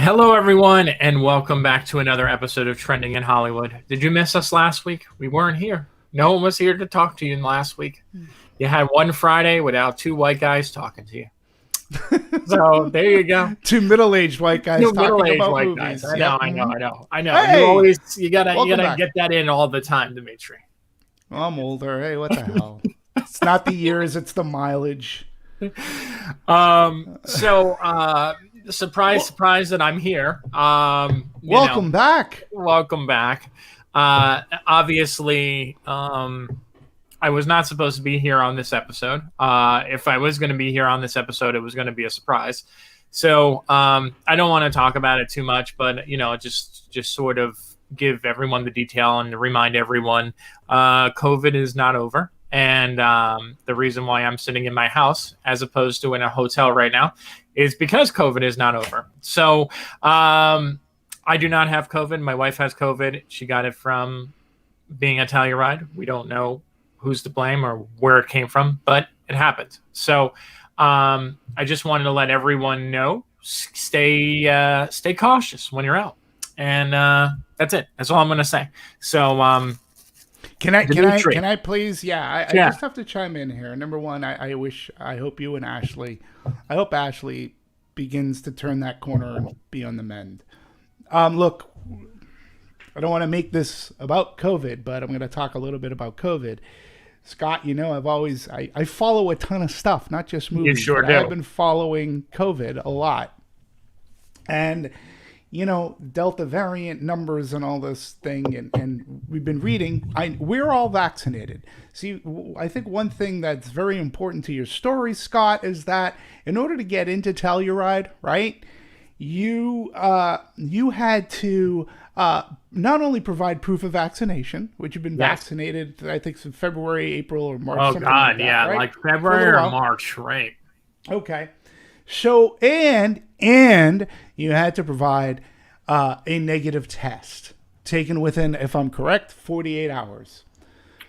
Hello, everyone, and welcome back to another episode of Trending in Hollywood. Did you miss us last week? We weren't here. No one was here to talk to you last week. You had one Friday without two white guys talking to you. So there you go. Two middle-aged white guys Two talking middle-aged about white movies. guys. I know. Hey, You gotta back. get that in all the time, Demetri. Well, I'm older. Hey, what the hell? It's not the years, it's the mileage. Surprise that I'm here. Welcome back. Welcome back. Obviously, I was not supposed to be here on this episode. If I was going to be here on this episode, it was going to be a surprise. So I don't want to talk about it too much, but just sort of give everyone the detail and remind everyone COVID is not over. And the reason why I'm sitting in my house as opposed to in a hotel right now is because COVID is not over. So I do not have COVID. My wife has COVID. She got it from being at Telluride. We don't know who's to blame or where it came from, but it happened. So I just wanted to let everyone know, stay cautious when you're out. And that's it. That's all I'm going to say. So Can I please? Yeah, I just have to chime in here. Number one, I hope you and Ashley, I hope Ashley begins to turn that corner and be on the mend. Look, I don't want to make this about COVID, but I'm going to talk a little bit about COVID. Scott, I follow a ton of stuff, not just movies. You sure do. I've been following COVID a lot. And Delta variant numbers and all this thing, and we've been reading. We're all vaccinated. See, I think one thing that's very important to your story, Scott, is that in order to get into Telluride, right, you had to not only provide proof of vaccination, which you've been vaccinated, I think, since February, April, or March. Oh, God, like that, right? Like February or March, right? Okay. So, and you had to provide a negative test taken within, if I'm correct, 48 hours.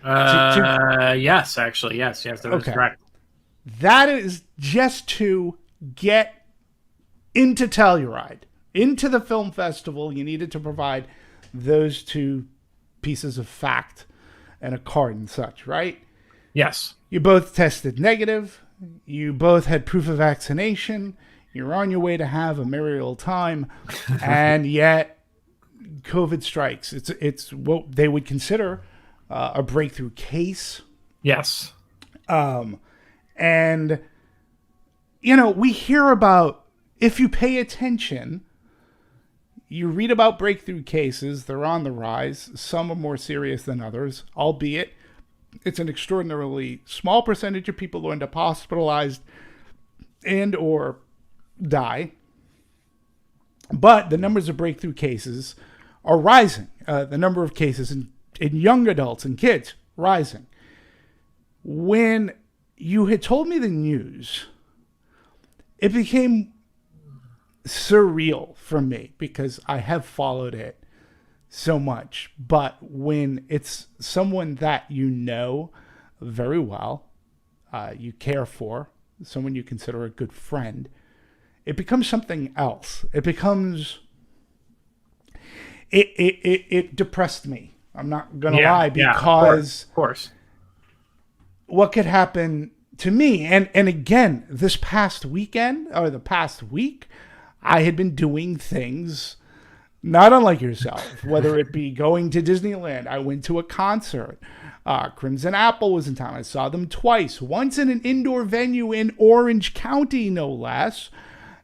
Yes, actually. Yes, that is correct. That is just to get into Telluride, into the film festival. You needed to provide those two pieces of fact and a card and such, right? Yes. You both tested negative. You both had proof of vaccination. You're on your way to have a merry old time, and yet COVID strikes. It's what they would consider a breakthrough case. Yes. And we hear about, if you pay attention, you read about breakthrough cases. They're on the rise. Some are more serious than others, albeit it's an extraordinarily small percentage of people who end up hospitalized and or die. But the numbers of breakthrough cases are rising. The number of cases in young adults and kids, rising. When you had told me the news, it became surreal for me because I have followed it so much. But when it's someone that you know very well, you care for, someone you consider a good friend, it becomes something else. It becomes, it depressed me. I'm not going to lie, because of course, what could happen to me, and again, this past weekend, or the past week, I had been doing things not unlike yourself, whether it be going to Disneyland. I went to a concert. Crimson Apple was in town. I saw them twice. Once in an indoor venue in Orange County, no less.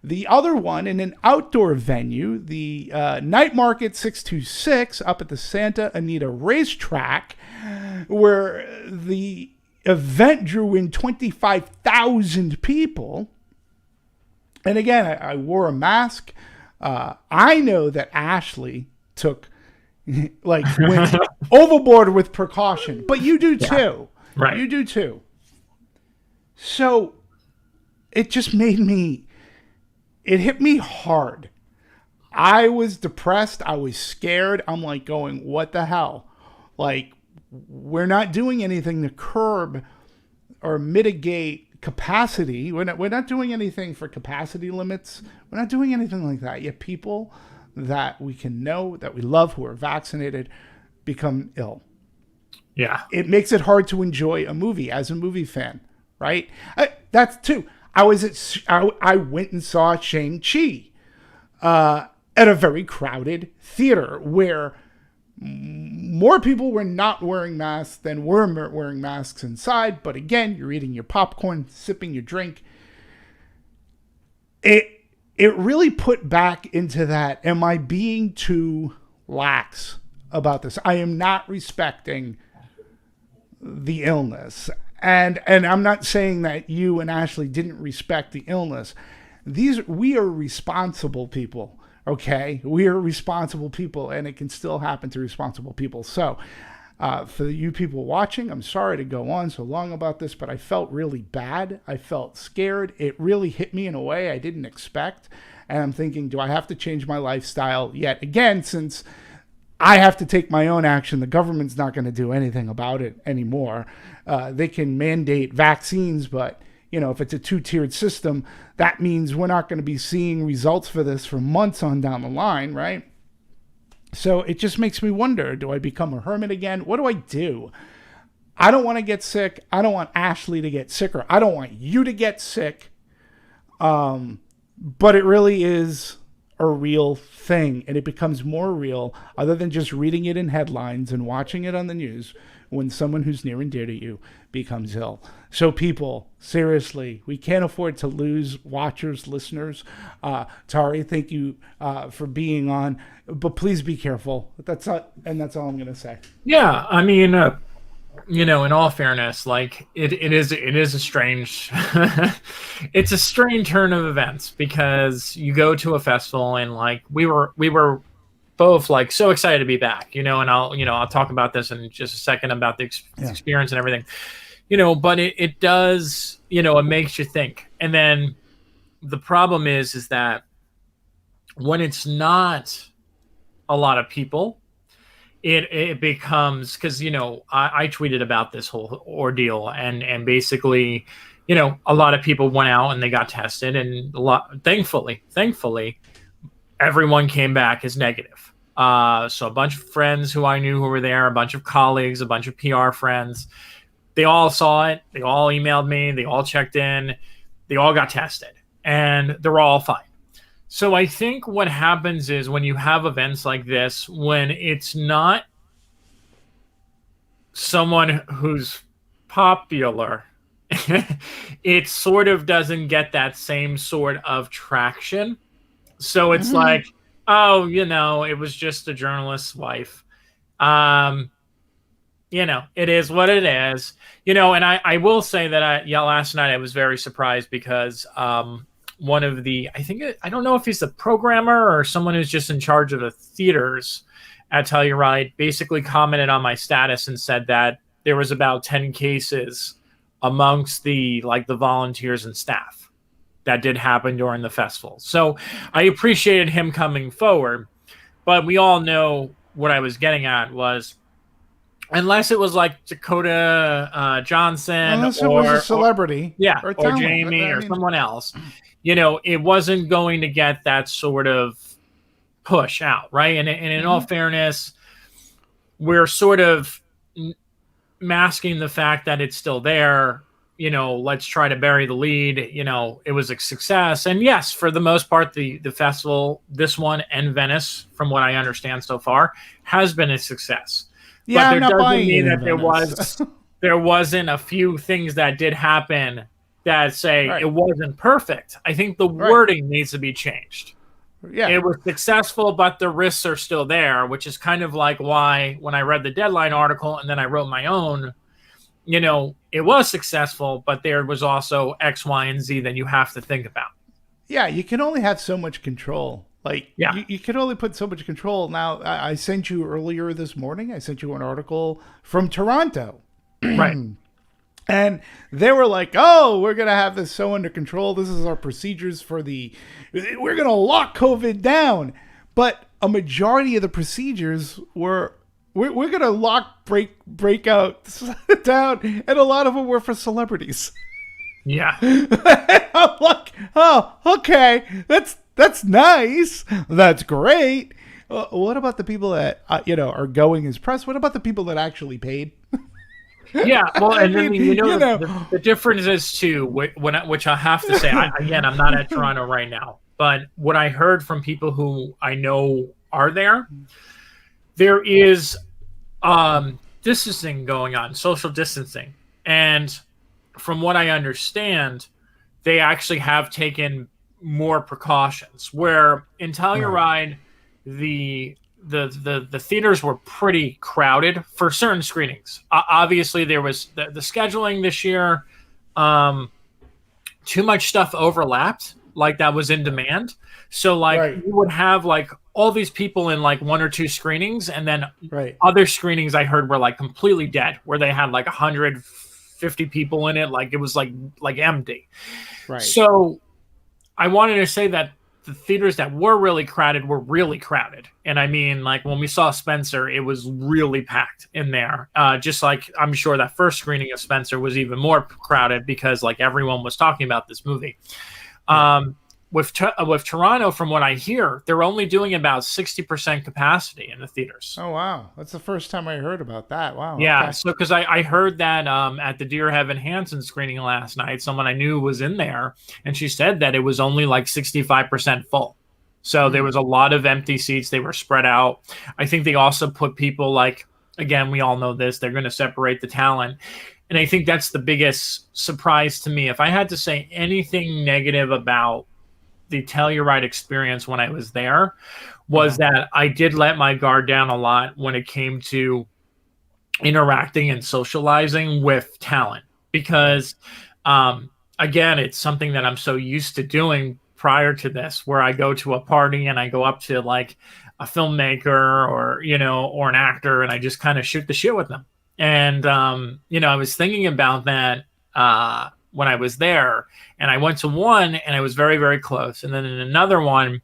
The other one in an outdoor venue, the Night Market 626 up at the Santa Anita Racetrack, where the event drew in 25,000 people. And again, I wore a mask. I know that Ashley went overboard with precaution, but you do too. Right. You do too. So it just made me, it hit me hard. I was depressed. I was scared. I'm like going, what the hell? Like, we're not doing anything to curb or mitigate capacity. We're not doing anything for capacity limits. We're not doing anything like that. Yet people that we can know, that we love, who are vaccinated, become ill. Yeah. It makes it hard to enjoy a movie as a movie fan, right? That's too. I went and saw Shang-Chi at a very crowded theater where more people were not wearing masks than were wearing masks inside. But again, you're eating your popcorn, sipping your drink. It really put back into that, am I being too lax about this? I am not respecting the illness. And I'm not saying that you and Ashley didn't respect the illness. We are responsible people, okay? We are responsible people, and it can still happen to responsible people. So for you people watching, I'm sorry to go on so long about this, but I felt really bad. I felt scared. It really hit me in a way I didn't expect. And I'm thinking, do I have to change my lifestyle yet again, since I have to take my own action? The government's not going to do anything about it anymore. They can mandate vaccines, but if it's a two-tiered system, that means we're not going to be seeing results for this for months on down the line, right? So it just makes me wonder, do I become a hermit again? What do I do? I don't want to get sick. I don't want Ashley to get sicker. I don't want you to get sick. But it really is a real thing, and it becomes more real other than just reading it in headlines and watching it on the news when someone who's near and dear to you becomes ill. So people, seriously, we can't afford to lose watchers, listeners. Tari, thank you for being on, but please be careful. That's all I'm going to say. Yeah, I mean, in all fairness, like it is a strange, it's a strange turn of events, because you go to a festival and like we were both like so excited to be back, and I'll talk about this in just a second about the experience and everything, but it does, it makes you think. And then the problem is that when it's not a lot of people, it becomes, because I tweeted about this whole ordeal, and basically, a lot of people went out and they got tested, and thankfully everyone came back as negative. So a bunch of friends who I knew who were there, a bunch of colleagues, a bunch of PR friends, they all saw it, they all emailed me, they all checked in, they all got tested, and they're all fine. So I think what happens is when you have events like this, when it's not someone who's popular, it sort of doesn't get that same sort of traction. So it's like, oh, it was just a journalist's wife. It is what it is. And I will say that last night I was very surprised, because one of the, I don't know if he's the programmer or someone who's just in charge of the theaters at Telluride, basically commented on my status and said that there was about 10 cases amongst the volunteers and staff that did happen during the festival. So I appreciated him coming forward, but we all know what I was getting at was, unless it was like Dakota Johnson, unless it was a celebrity, or Jamie or someone else, it wasn't going to get that sort of push out, right? And in all fairness, we're sort of masking the fact that it's still there. Let's try to bury the lead. It was a success, and yes, for the most part, the festival, this one and Venice, from what I understand so far, has been a success. Yeah, but I'm not buying it. That there wasn't a few things that did happen that say it wasn't perfect. I think the wording needs to be changed. Yeah, it was successful, but the risks are still there, which is kind of like why when I read the Deadline article and then I wrote my own, it was successful, but there was also X, Y, and Z that you have to think about. Yeah, you can only have so much control. You can only put so much control. Now, I sent you earlier this morning, I sent you an article from Toronto. Right. And they were like, oh, we're going to have this so under control. This is our procedures we're going to lock COVID down. But a majority of the procedures we're going to lock breakouts down. And a lot of them were for celebrities. Yeah. I'm like, oh, okay, that's nice, that's great. What about the people that are going as press? What about the people that actually paid? Yeah, well, I and then mean, the difference is too, which I have to say, again, I'm not at Toronto right now, but what I heard from people who I know are there, there is distancing going on, social distancing, and from what I understand, they actually have taken more precautions. Where in right, Telluride, the theaters were pretty crowded for certain screenings. Obviously, there was the scheduling this year. Um, too much stuff overlapped, like that was in demand. So like right, you would have like all these people in like one or two screenings, and then right, other screenings I heard were like completely dead, where they had like 150 people in it, like it was like empty. right. So I wanted to say that the theaters that were really crowded. And I mean, like when we saw Spencer, it was really packed in there. Just like I'm sure that first screening of Spencer was even more crowded because like everyone was talking about this movie. Right. Um, with Toronto, from what I hear, they're only doing about 60% capacity in the theaters. Oh wow, that's the first time I heard about that. Wow. Yeah, Okay. so because I heard that at the Dear Heaven Hansen screening last night, someone I knew was in there, and she said that it was only like 65% full. So there was a lot of empty seats. They were spread out. I think they also put people like, again, we all know this, they're going to separate the talent. And I think that's the biggest surprise to me. If I had to say anything negative about the Telluride experience when I was there, was that I did let my guard down a lot when it came to interacting and socializing with talent because again, it's something that I'm so used to doing prior to this, where I go to a party and I go up to like a filmmaker or an actor, and I just kind of shoot the shit with them. And I was thinking about that when I was there, and I went to one and I was very, very close, and then in another one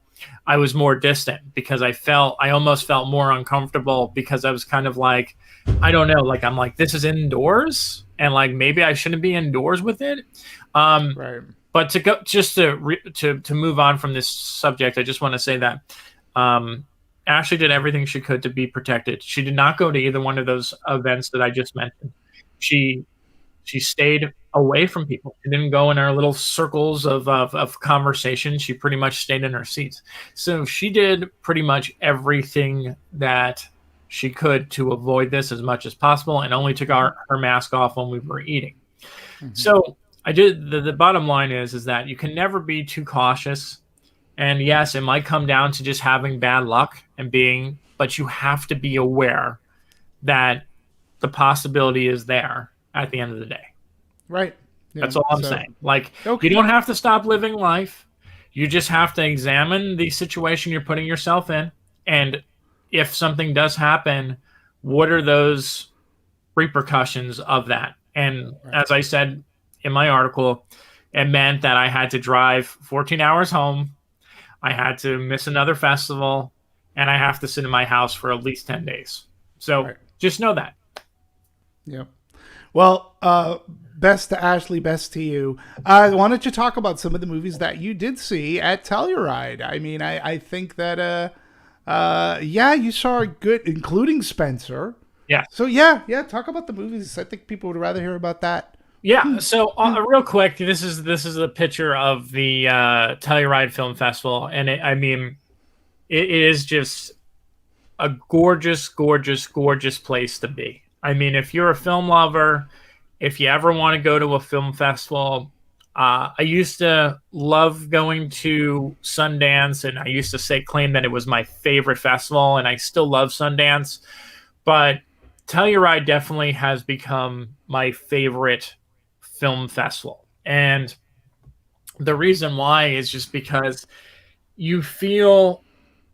I was more distant because I almost felt more uncomfortable because I was kind of like, I don't know, like I'm like, this is indoors and like maybe I shouldn't be indoors with it. Right. But to go just to move on from this subject, I just want to say that Ashley did everything she could to be protected. She did not go to either one of those events that I just mentioned. She she stayed away from people. She didn't go in her little circles of conversation. She pretty much stayed in her seats. So she did pretty much everything that she could to avoid this as much as possible, and only took her mask off when we were eating. So I did. The bottom line is that you can never be too cautious. And yes, it might come down to just having bad luck but you have to be aware that the possibility is there at the end of the day. Right. Yeah. That's all I'm So saying. Like, okay. you don't have to stop living life. You just have to examine the situation you're putting yourself in. And if something does happen, what are those repercussions of that? And as I said in my article, it meant that I had to drive 14 hours home. I had to miss another festival, and I have to sit in my house for at least 10 days. So Right. just know that. Yeah. Well, best to Ashley, best to you. Why don't you talk about some of the movies that you did see at Telluride? I mean, I think that, yeah, you saw a good, including Spencer. Yeah. So yeah, talk about the movies. I think people would rather hear about that. Yeah. So real quick, this is a picture of the Telluride Film Festival, and I mean, it is just a gorgeous, gorgeous, gorgeous place to be. I mean, if you're a film lover, if you ever want to go to a film festival, I used to love going to Sundance, and I used to claim that it was my favorite festival, and I still love Sundance, but Telluride definitely has become my favorite film festival. And the reason why is just because you feel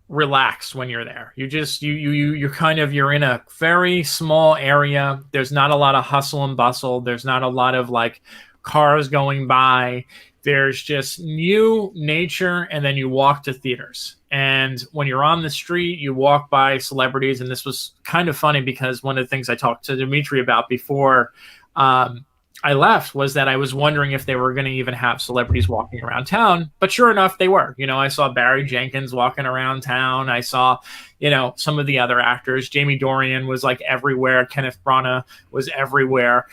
relaxed when you're there. You're in a very small area. There's not a lot of hustle and bustle. There's not a lot of like cars going by. There's just you, nature, and then you walk to theaters. And when you're on the street, you walk by celebrities. And this was kind of funny because one of the things I talked to Demetri about before I left was that I was wondering if they were going to even have celebrities walking around town. But sure enough, they were. I saw Barry Jenkins walking around town. I saw, some of the other actors. Jamie Dornan was like everywhere. Kenneth Branagh was everywhere.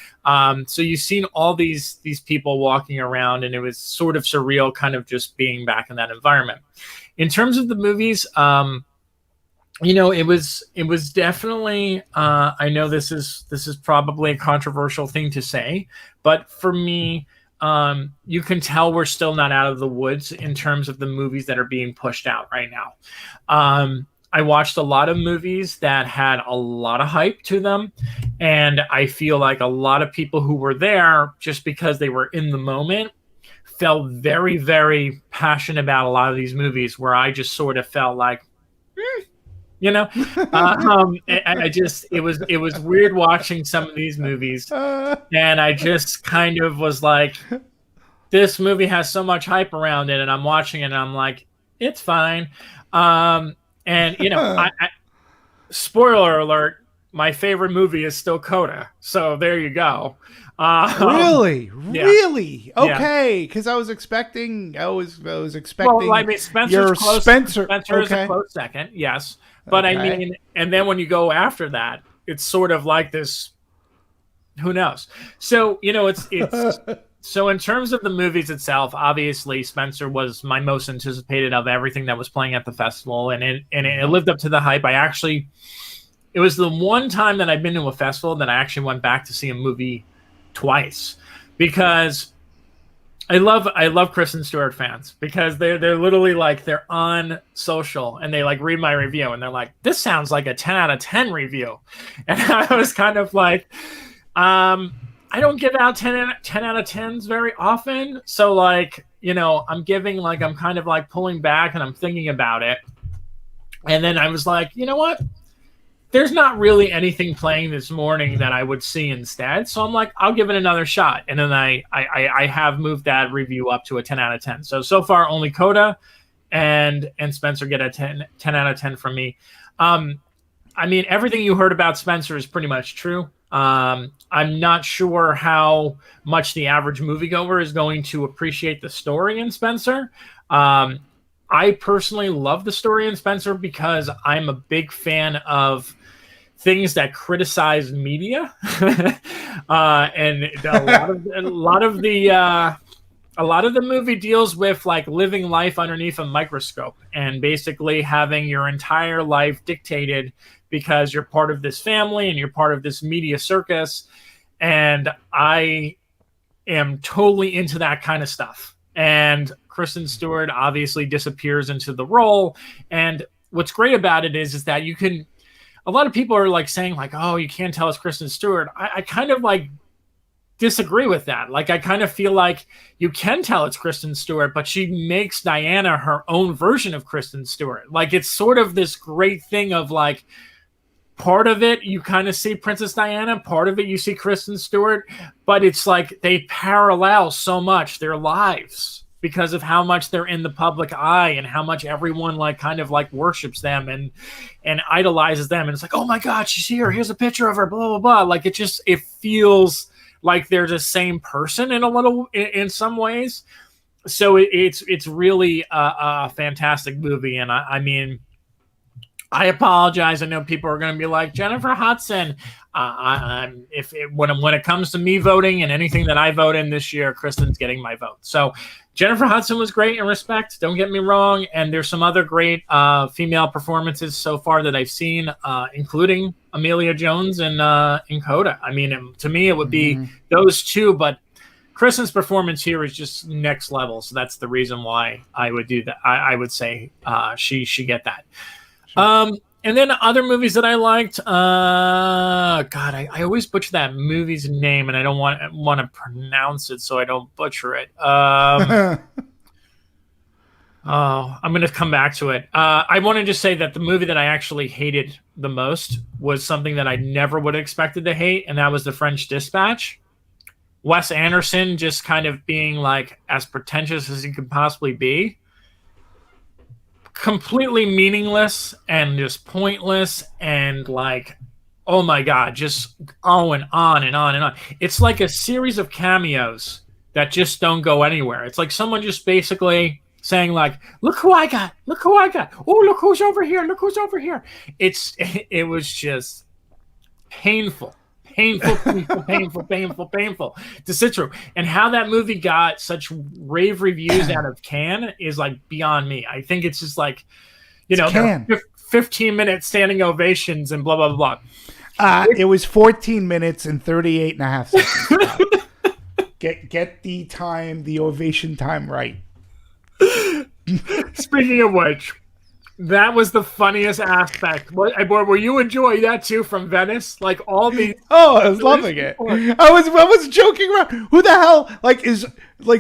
So you've seen all these people walking around, and it was sort of surreal, kind of just being back in that environment. In terms of the movies, it was definitely, I know this is probably a controversial thing to say, but for me, you can tell we're still not out of the woods in terms of the movies that are being pushed out right now. I watched a lot of movies that had a lot of hype to them, and I feel like a lot of people who were there just because they were in the moment felt very, very passionate about a lot of these movies, where I just sort of felt like, it was weird watching some of these movies, and I just kind of was like, this movie has so much hype around it, and I'm watching it, and I'm like, it's fine. Spoiler alert, my favorite movie is still Coda, so there you go. Really? Yeah. Really? Okay, because I was expecting. I was expecting. Well, I mean, Spencer. Spencer Okay. is a close second, yes. But I mean, and then when you go after that, it's sort of like this. Who knows? So it's so in terms of the movies itself, obviously Spencer was my most anticipated of everything that was playing at the festival, and it lived up to the hype. It was the one time that I've been to a festival that I actually went back to see a movie twice, because I love Kristen Stewart fans, because they're literally like, they're on social and they like read my review and they're like, this sounds like a 10 out of 10 review. And I was kind of like, I don't give out 10 out of 10s very often. So like, I'm giving, like, I'm kind of like pulling back and I'm thinking about it. And then I was like, you know what? There's not really anything playing this morning that I would see instead. So I'm like, I'll give it another shot. And then I have moved that review up to a 10 out of 10. So far only Coda and Spencer get a 10 out of 10 from me. I mean, everything you heard about Spencer is pretty much true. I'm not sure how much the average moviegoer is going to appreciate the story in Spencer. I personally love the story in Spencer because I'm a big fan of things that criticize media, and a lot of the movie deals with like living life underneath a microscope and basically having your entire life dictated because you're part of this family and you're part of this media circus. And I am totally into that kind of stuff. And Kristen Stewart obviously disappears into the role. And what's great about it is that you can, a lot of people are like saying like, oh, you can't tell it's Kristen Stewart. I kind of like disagree with that. Like, I kind of feel like you can tell it's Kristen Stewart, but she makes Diana her own version of Kristen Stewart. Like, it's sort of this great thing of like, part of it you kind of see Princess Diana, part of it you see Kristen Stewart, but it's like they parallel so much their lives because of how much they're in the public eye and how much everyone like kind of like worships them and idolizes them. And it's like, oh my God, she's here. Here's a picture of her, blah, blah, blah. Like, it feels like they're the same person in some ways. So it's really a fantastic movie. And I mean, I apologize. I know people are going to be like, Jennifer Hudson. When it comes to me voting and anything that I vote in this year, Kristen's getting my vote. So Jennifer Hudson was great in Respect. Don't get me wrong. And there's some other great female performances so far that I've seen, including Amelia Jones in Coda. I mean, to me, it would be those two, but Kristen's performance here is just next level. So that's the reason why I would do that. I would say she should get that. Sure. And then other movies that I liked, God, I always butcher that movie's name, and I don't want to pronounce it so I don't butcher it. I'm going to come back to it. I want to just say that the movie that I actually hated the most was something that I never would have expected to hate, and that was The French Dispatch. Wes Anderson just kind of being like as pretentious as he could possibly be. Completely meaningless and just pointless, and like oh my God, just going on and on and on. It's like a series of cameos that just don't go anywhere. It's like someone just basically saying like, "Look who I got! Look who I got! Oh, look who's over here! Look who's over here!" It was just painful. Painful to sit through. And how that movie got such rave reviews out of Cannes is like beyond me. I think it's just like, you know, 15-minute standing ovations and blah, blah, blah. It was 14 minutes and 38 and a half seconds. Get the ovation time right. Speaking of which, that was the funniest aspect. Were you enjoying that too from Venice? Like all these. Oh, I was loving it. I was joking around. Who the hell is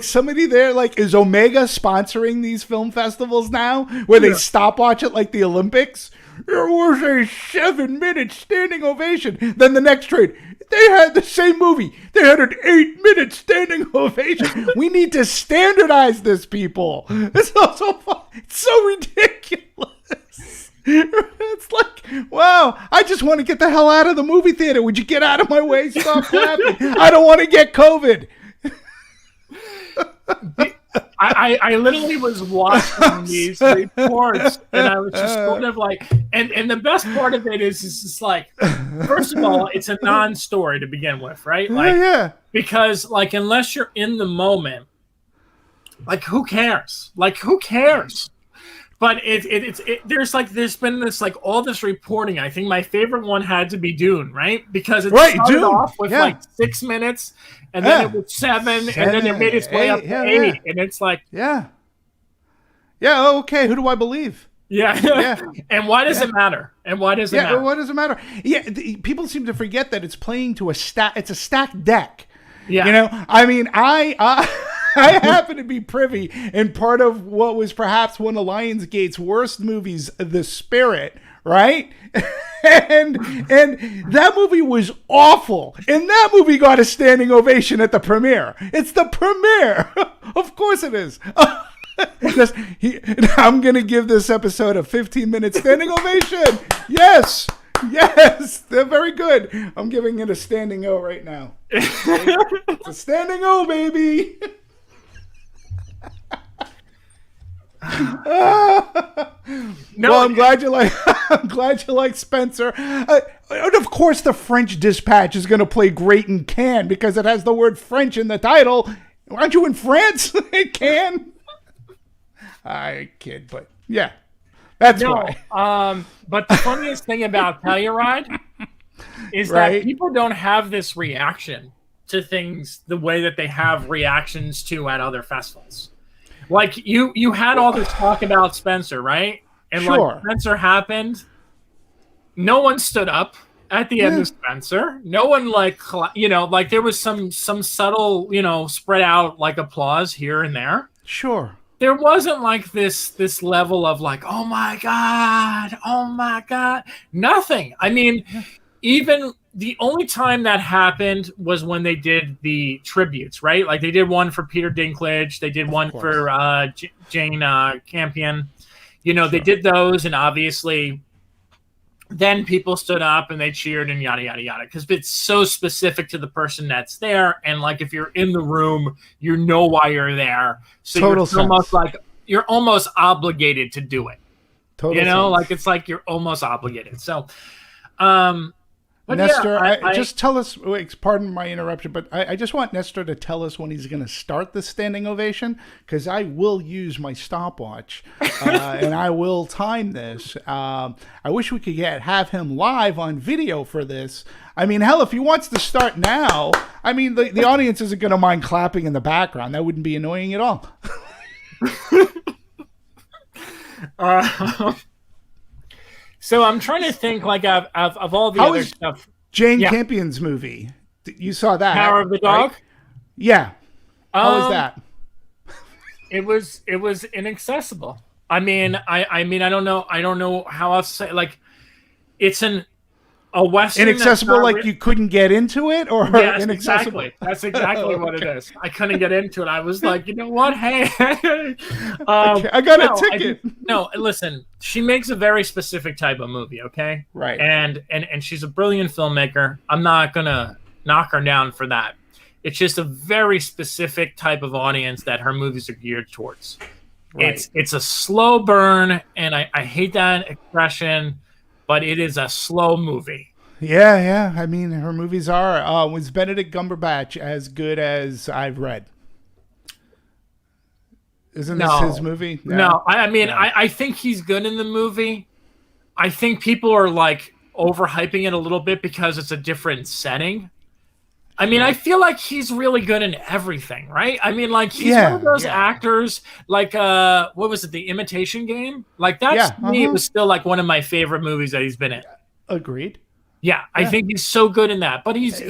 somebody there? Like, is Omega sponsoring these film festivals now, where they stopwatch it like the Olympics? There was a 7-minute standing ovation. Then the next trade, they had the same movie. They had an 8-minute standing ovation. We need to standardize this, people. It's also fun. It's so ridiculous. It's like, wow, I just want to get the hell out of the movie theater. Would you get out of my way? Stop clapping. I don't want to get COVID. I literally was watching these reports, and I was just sort of like, and the best part of it is just like, first of all, it's a non-story to begin with, right? Like, yeah. Because like, unless you're in the moment, like, who cares? Like, who cares? But there's been this like all this reporting. I think my favorite one had to be Dune, right? Because it started off with like 6 minutes, and then it was 7, and then it made its way up to 8, and it's like, okay, who do I believe? And why does it matter? And why does it matter? Why does it matter? People seem to forget that it's playing to it's a stacked deck. Yeah, you know, I mean, I happen to be privy in part of what was perhaps one of Lionsgate's worst movies, The Spirit, right? and that movie was awful. And that movie got a standing ovation at the premiere. It's the premiere. Of course it is. I'm going to give this episode a 15-minute standing ovation. Yes, they're very good. I'm giving it a standing O right now. It's a standing O, baby. Well, I'm glad you like Spencer. And of course, the French Dispatch is going to play great in Cannes because it has the word French in the title. Aren't you in France? Cannes? I kid, but yeah, that's why. But the funniest thing about Telluride is that people don't have this reaction to things the way that they have reactions to at other festivals. Like you had all this talk about Spencer, right? And like Spencer happened, no one stood up at the end of Spencer. No one like there was some subtle, spread out like applause here and there. Sure. There wasn't like this level of like, oh my God. Nothing. I mean, even the only time that happened was when they did the tributes, right? Like they did one for Peter Dinklage. They did one for Jane Campion. They did those, and obviously then people stood up and they cheered and yada, yada, yada. Because it's so specific to the person that's there. And like if you're in the room, you know why you're there. So you're almost obligated to do it. Like it's like you're almost obligated. So but Nestor, just tell us, pardon my interruption, but I just want Nestor to tell us when he's going to start the standing ovation, because I will use my stopwatch and I will time this. I wish we could have him live on video for this. I mean, hell, if he wants to start now, I mean, the audience isn't going to mind clapping in the background. That wouldn't be annoying at all. So I'm trying to think like of all the other stuff. Jane Campion's movie. You saw that? Power of the Dog? Right? Yeah. How was that? It was inaccessible. I mean, I don't know how else to say. Like, it's an a Western Inaccessible, like you couldn't get into it, or yes, inaccessible? exactly. That's exactly what it is. I couldn't get into it. I was like, you know what? Hey, I got a no, ticket. no, listen. She makes a very specific type of movie, okay? Right. And she's a brilliant filmmaker. I'm not gonna knock her down for that. It's just a very specific type of audience that her movies are geared towards. Right. It's a slow burn, and I hate that expression, but it is a slow movie. Yeah. I mean, her movies are. Was Benedict Cumberbatch as good as I've read? Isn't this his movie? No. I mean, I think he's good in the movie. I think people are like overhyping it a little bit because it's a different setting. I mean, I feel like he's really good in everything, right? I mean, like he's one of those actors, like what was it, The Imitation Game? Like that's to me, it was still like one of my favorite movies that he's been in. Agreed. Yeah, I think he's so good in that. But he's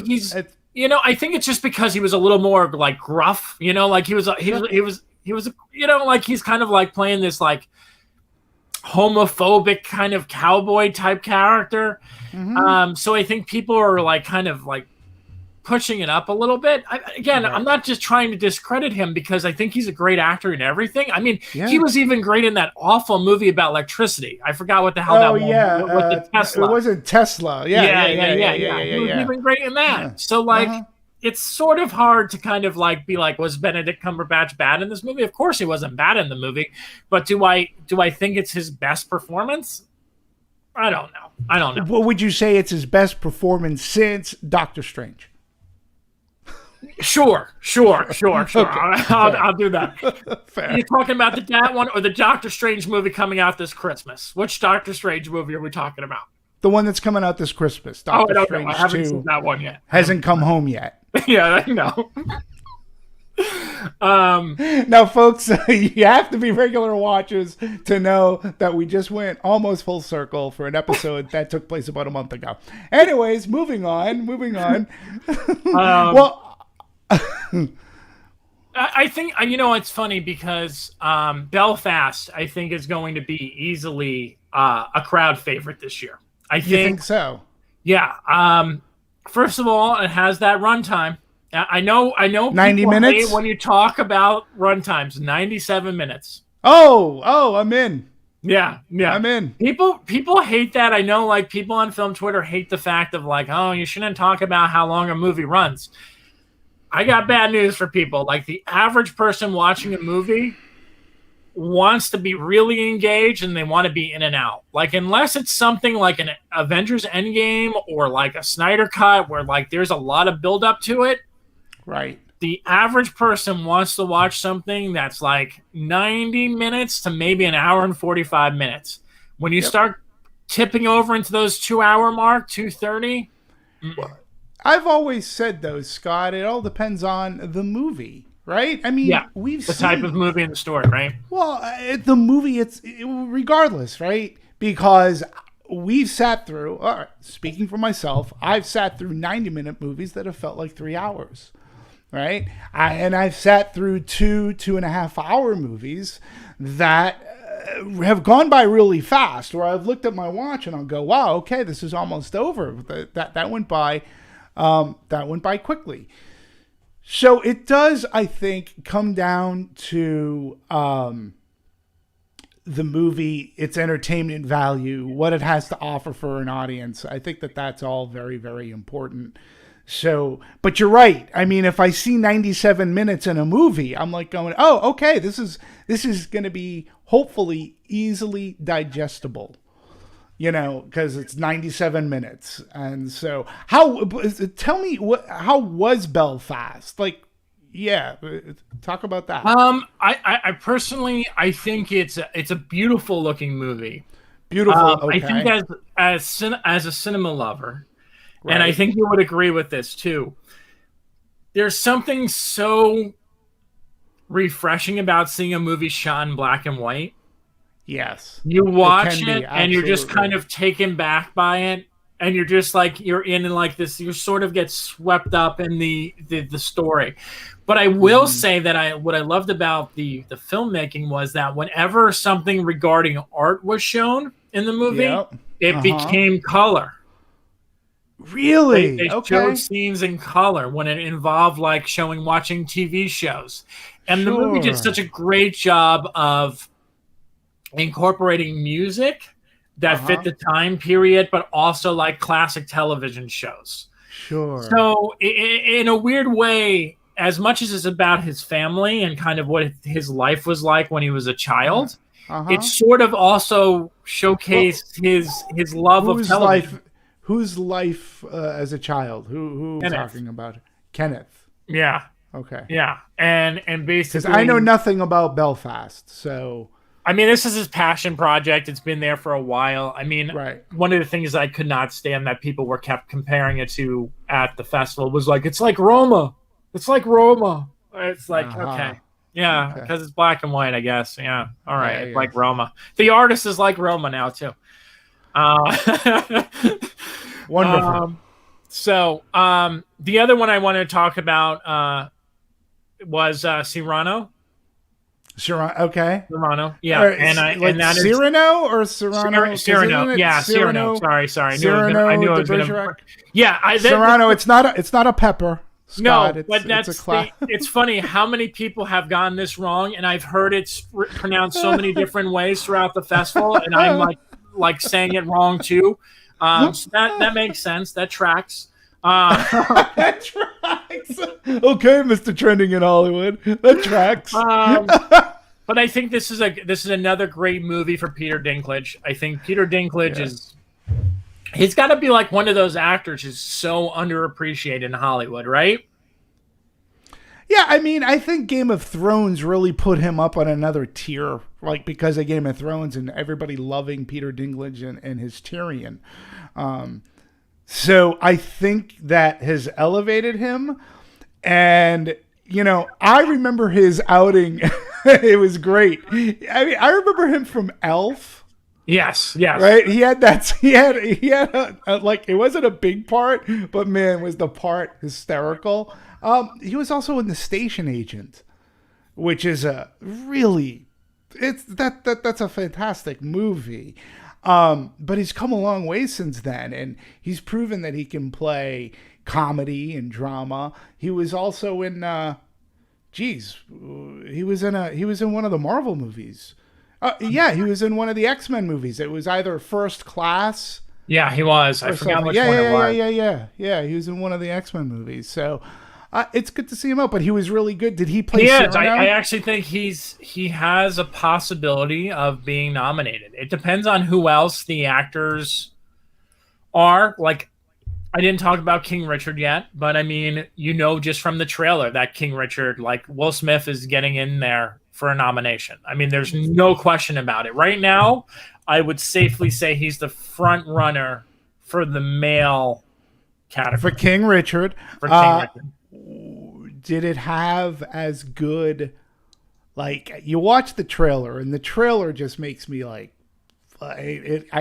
you know, I think it's just because he was a little more like gruff, you know, like he was you know, like he's kind of like playing this like homophobic kind of cowboy type character. So I think people are like kind of like pushing it up a little bit. I'm not just trying to discredit him because I think he's a great actor in everything. I mean, he was even great in that awful movie about electricity. I forgot what the hell that was. With the Tesla. It wasn't Tesla. Yeah. He was even great in that. So like, it's sort of hard to kind of like be like, was Benedict Cumberbatch bad in this movie? Of course he wasn't bad in the movie, but do I think it's his best performance? I don't know. What would you say it's his best performance since Doctor Strange? Sure. Okay. I'll do that. Fair. You're talking about that one or the Doctor Strange movie coming out this Christmas? Which Doctor Strange movie are we talking about? The one that's coming out this Christmas. Doctor Strange I haven't 2 seen that one yet. Hasn't come home yet. Yeah, I know. Now, folks, you have to be regular watchers to know that we just went almost full circle for an episode that took place about a month ago. Anyways, moving on. Well, I think, you know, it's funny because Belfast, I think, is going to be easily a crowd favorite this year. You think so? Yeah. First of all, it has that runtime. I know 90 minutes when you talk about runtimes, 97 minutes. Oh, I'm in. Yeah. I'm in. People hate that. I know, like, people on film Twitter hate the fact of like, oh, you shouldn't talk about how long a movie runs. I got bad news for people. Like, the average person watching a movie wants to be really engaged and they want to be in and out. Like, unless it's something like an Avengers Endgame or like a Snyder Cut where like there's a lot of build up to it. Right. The average person wants to watch something that's like 90 minutes to maybe an hour and 45 minutes. When you start tipping over into those 2-hour mark, 2:30. I've always said though, Scott, it all depends on the movie, right? I mean, we've seen type of movie and the story, right? Well, the movie, regardless, right? Because we've sat through, speaking for myself, I've sat through 90-minute movies that have felt like 3 hours, right? And I've sat through 2.5 hour movies that have gone by really fast, where I've looked at my watch and I'll go, wow, okay, this is almost over. That went by. That went by quickly. So it does, I think, come down to the movie, its entertainment value, what it has to offer for an audience. I think that's all very, very important. So, but you're right. I mean, if I see 97 minutes in a movie, I'm like going, oh, okay, this is going to be hopefully easily digestible. You know, because it's 97 minutes. And so tell me how was Belfast? Like, talk about that. I personally, I think it's a beautiful looking movie. Beautiful. Okay. I think as a cinema lover, right. And I think you would agree with this too. There's something so refreshing about seeing a movie shot in black and white. Yes. You watch it and you're just kind of taken back by it. And you're just like, you're in like this, you sort of get swept up in the story. But I will say that what I loved about the filmmaking was that whenever something regarding art was shown in the movie, it became color. Really? They showed Okay. scenes in color when it involved like watching TV shows. And the movie did Sure. such a great job of incorporating music that fit Uh-huh. the time period, but also like classic television shows. Sure. So, in a weird way, as much as it's about his family and kind of what his life was like when he was a Uh, child, it uh-huh. sort of also Well, showcased his love of whose life television. whose life as a child? Who are we Kenneth. talking about? Kenneth. Yeah, Okay. yeah, and Because I know basically, nothing about Belfast, so I mean, this is his passion project. It's been there for a while. I mean, right. one of the things I could not stand that people were kept comparing it to at the festival was like, it's like Roma. It's like Roma. It's like, Uh-huh. okay. Yeah, Okay. because it's black and white, I guess. Yeah. All right. Yeah, It's yeah. like Roma. The artist is like Roma now, too. Uh, Wonderful. um, the other one I want to talk about was Cyrano. Sure. Okay. Serrano, yeah, Or and like that is Cyrano or Serrano? Because Cyrano, isn't it yeah, Cyrano. Cyrano? Sorry, I Cyrano knew I de was gonna. Bergerac. Yeah, Serrano. It's not a pepper, Scott. no, but It's a that's class. it's funny how many people have gotten this wrong, and I've heard it pronounced so many different ways throughout the festival, and I'm like saying it wrong too. So that makes sense. That tracks. That tracks. Okay, Mr. Trending in Hollywood. That tracks. Um, but I think this is another great movie for Peter Dinklage. I think Peter Dinklage Yeah. is he's got to be like one of those actors who's so underappreciated in Hollywood, right? Yeah, I mean, I think Game of Thrones really put him up on another tier, like because of Game of Thrones and everybody loving Peter Dinklage and his Tyrion. So I think that has elevated him. And, I remember his outing. It was great. I mean, I remember him from Elf. Yes, yes. Right, he had like it wasn't a big part, but man, was the part hysterical. He was also in The Station Agent, which is a really that's a fantastic movie. But he's come a long way since then, and he's proven that he can play comedy and drama. He was also in he was in one of the Marvel movies. Yeah, he was in one of the X-Men movies. It was either First Class Yeah, he was. I or forgot something. which Yeah, one yeah, it yeah, was. yeah, yeah, yeah. He was in one of the X-Men movies. So it's good to see him out. But he was really good. Did he play He is. I Cyrano? actually think he has a possibility of being nominated. It depends on who else the actors are. Like, I didn't talk about King Richard yet, but I mean, just from the trailer that King Richard, like Will Smith, is getting in there for a nomination. I mean, there's no question about it. Right now, I would safely say he's the front runner for the male For category King Richard. for King Richard. Did it have as good? Like you watch the trailer, and the trailer just makes me like,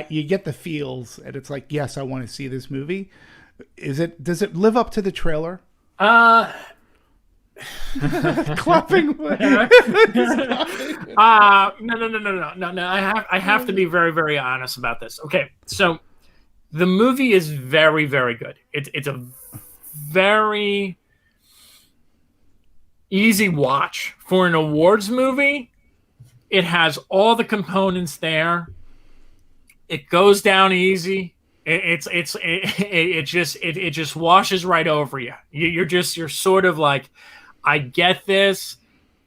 you get the feels, and it's like, yes, I want to see this movie. Does it live up to the trailer? Uh, Clapping. no. I have to be very, very honest about this. Okay, so the movie is very, very good. It's a very easy watch for an awards movie. It has all the components there. It goes down easy. It just washes right over you. You're sort of like, I get this.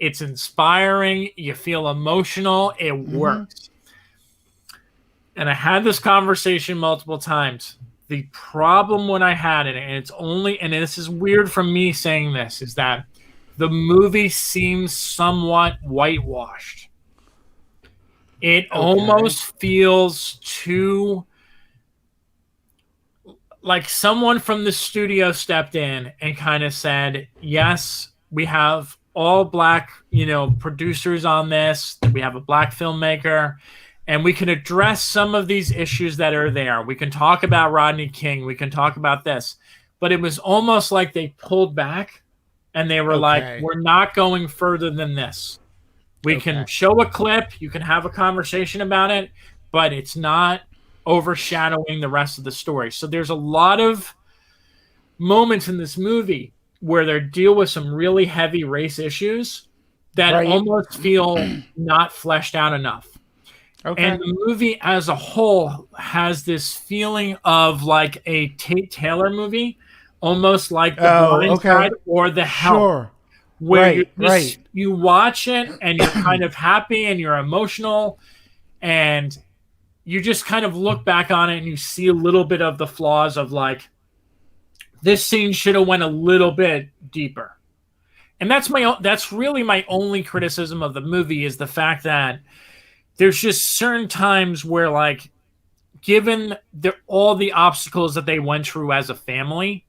It's inspiring. You feel emotional. It works. And I had this conversation multiple times. The problem when I had it, and this is weird from me saying this, is that the movie seems somewhat whitewashed. It almost feels too like someone from the studio stepped in and kind of said, yes, we have all black, producers on this. We have a black filmmaker, and we can address some of these issues that are there. We can talk about Rodney King. We can talk about this. But it was almost like they pulled back and they were like, we're not going further than this. We can show a clip. You can have a conversation about it, but it's not overshadowing the rest of the story. So there's a lot of moments in this movie where they deal with some really heavy race issues that Right. almost feel not fleshed out enough. Okay. And the movie as a whole has this feeling of like a Tate Taylor movie, almost like The Oh, Blind okay. Side or The Help, Sure. where you Right. you watch it and you're kind of happy and you're emotional, and you just kind of look back on it and you see a little bit of the flaws of like, this scene should have went a little bit deeper. And that's really my only criticism of the movie, is the fact that there's just certain times where, like, given all the obstacles that they went through as a family,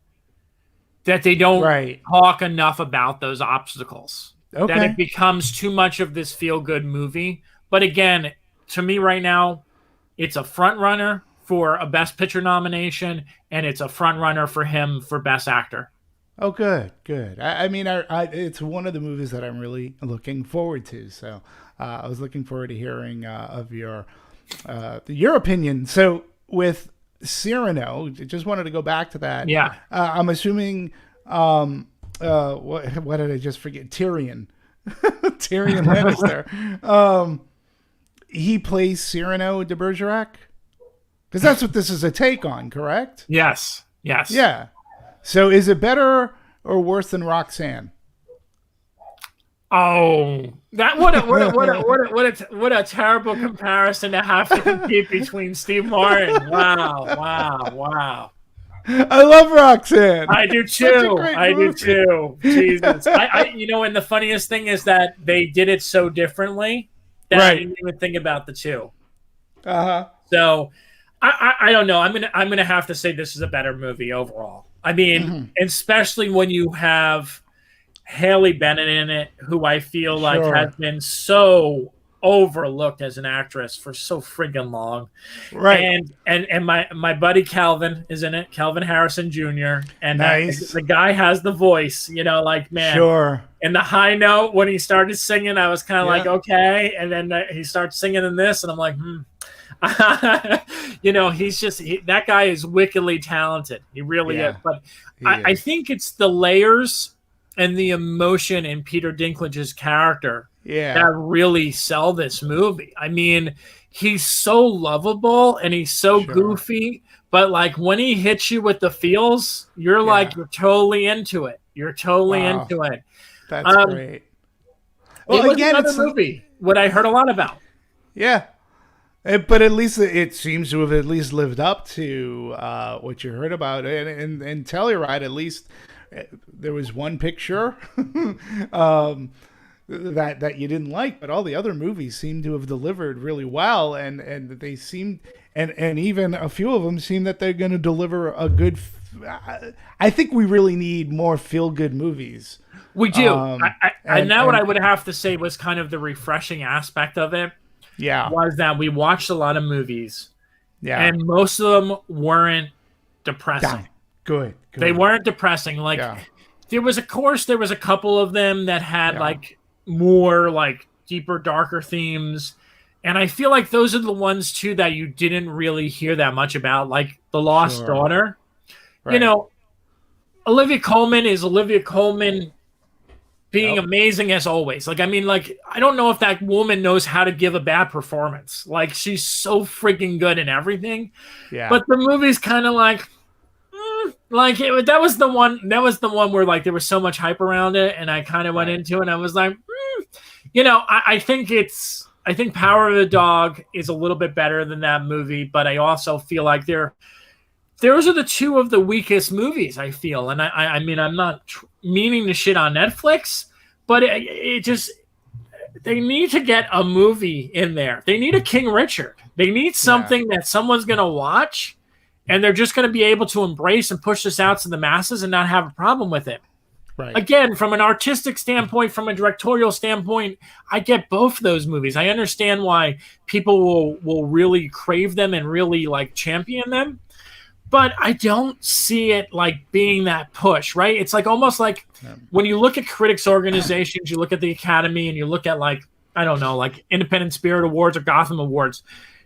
that they don't Right. talk enough about those obstacles. That Okay. it becomes too much of this feel-good movie. But again, to me right now, it's a front runner for a Best Picture nomination, and it's a front runner for him for Best Actor. Oh, good, good. I mean, it's one of the movies that I'm really looking forward to. So I was looking forward to hearing of your opinion. So with Cyrano, just wanted to go back to that. Yeah. I'm assuming, what did I just forget? Tyrion. Tyrion Lannister. He plays Cyrano de Bergerac? Because that's what this is a take on, correct? Yes. Yes. Yeah. So is it better or worse than Roxanne? Oh, that what a terrible comparison to have to compete between Steve Martin. Wow. I love Roxanne. I do Such a too. great I do movie. too. Jesus. And the funniest thing is that they did it so differently that I Right. didn't even think about the two. Uh-huh. So I don't know. I'm gonna have to say this is a better movie overall. I mean, especially when you have Haley Bennett in it, who I feel like Sure. has been so overlooked as an actress for so friggin' long. Right. And my buddy Calvin is in it, Calvin Harrison Jr. And Nice. the guy has the voice, like, man. Sure. And the high note when he started singing, I was kind of like, Yeah. okay. And then he starts singing in this, and I'm like, that guy is wickedly talented. He really Yeah, is. But he I is. think it's the layers and the emotion in Peter Dinklage's character Yeah. that really sell this movie. I mean, he's so lovable and he's so Sure. goofy, but like when he hits you with the feels, you're like, you're totally into it. You're totally Wow. into it. That's great. Well, It was again, another it's movie, what I heard a lot about. yeah. But at least it seems to have at least lived up to what you heard about. And Telluride, at least there was one picture that you didn't like, but all the other movies seem to have delivered really well, and they seem and even a few of them seem that they're going to deliver a good. I think we really need more feel good movies. We do. And what I would have to say was kind of the refreshing aspect of it. Yeah. Was that we watched a lot of movies, Yeah. and most of them weren't depressing. Damn. Good. They weren't depressing. Like there was a couple of them that had like more like deeper, darker themes, and I feel like those are the ones too that you didn't really hear that much about, like The Lost Daughter. Right. Olivia Colman is Olivia Colman. Being amazing as always. Like, I mean, like, I don't know if that woman knows how to give a bad performance. Like, she's so freaking good in everything. Yeah. But the movie's kind of like, that was the one where like there was so much hype around it, and I kind of went into it, and I was like, I think Power of the Dog is a little bit better than that movie, but I also feel like those are the two of the weakest movies, I feel. And I mean, I'm not meaning to shit on Netflix, but it just, they need to get a movie in there. They need a King Richard. They need something that someone's going to watch, and they're just going to be able to embrace and push this out to the masses and not have a problem with it. Right. Again, from an artistic standpoint, from a directorial standpoint, I get both of those movies. I understand why people will really crave them and really like champion them. But I don't see it like being that push, right? It's like almost like when you look at critics organizations, you look at the Academy, and you look at like, I don't know, like Independent Spirit Awards or Gotham Awards.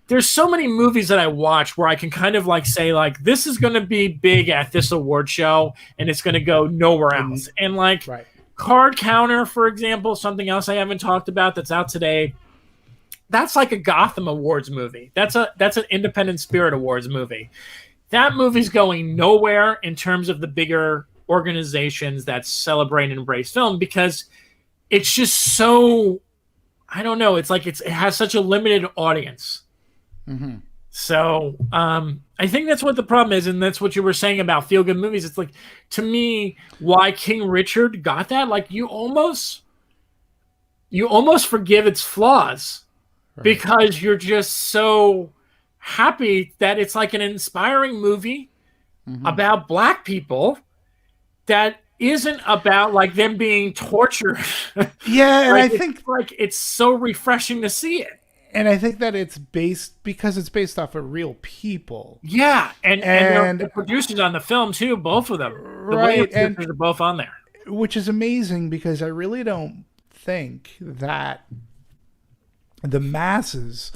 there's so many movies that I watch where I can kind of like say like this is going to be big at this award show and it's going to go nowhere else. And like Right. Card Counter, for example, something else I haven't talked about that's out today. That's like a Gotham Awards movie. That's an Independent Spirit Awards movie. That movie's going nowhere in terms of the bigger organizations that celebrate and embrace film because it's just so, I don't know. It's like it has such a limited audience. Mm-hmm. So I think that's what the problem is, and that's what you were saying about feel-good movies. It's like, to me, why King Richard got that, like you almost forgive its flaws because you're just so happy that it's like an inspiring movie about Black people that isn't about like them being tortured. Yeah, and like, I think like it's so refreshing to see it. And I think that it's based off of real people. Yeah, and the producers on the film too, both of them. The Right, and producers are both on there. Which is amazing because I really don't think that the masses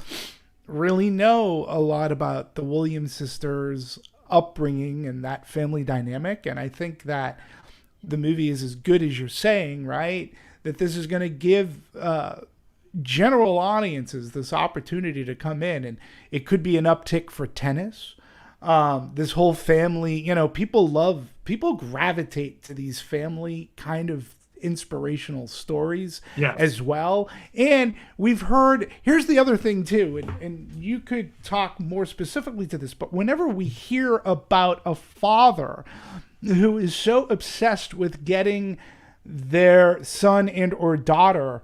really know a lot about the Williams sisters' upbringing and that family dynamic. And I think that the movie is as good as you're saying, right? That this is going to give general audiences this opportunity to come in, and it could be an uptick for tennis. This whole family, people gravitate to these family kind of inspirational stories as well. And we've heard, here's the other thing too, and you could talk more specifically to this, but whenever we hear about a father who is so obsessed with getting their son and or daughter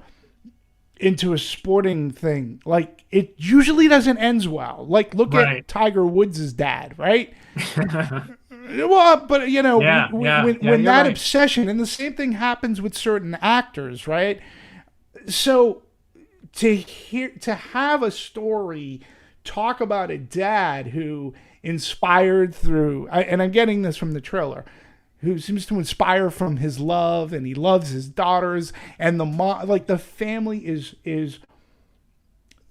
into a sporting thing, like it usually doesn't end well. Like look at Tiger Woods' dad, right? Well, but when that obsession, and the same thing happens with certain actors, right? So to have a story talk about a dad who inspired through, and I'm getting this from the trailer, who seems to inspire from his love, and he loves his daughters, and the mom, like the family is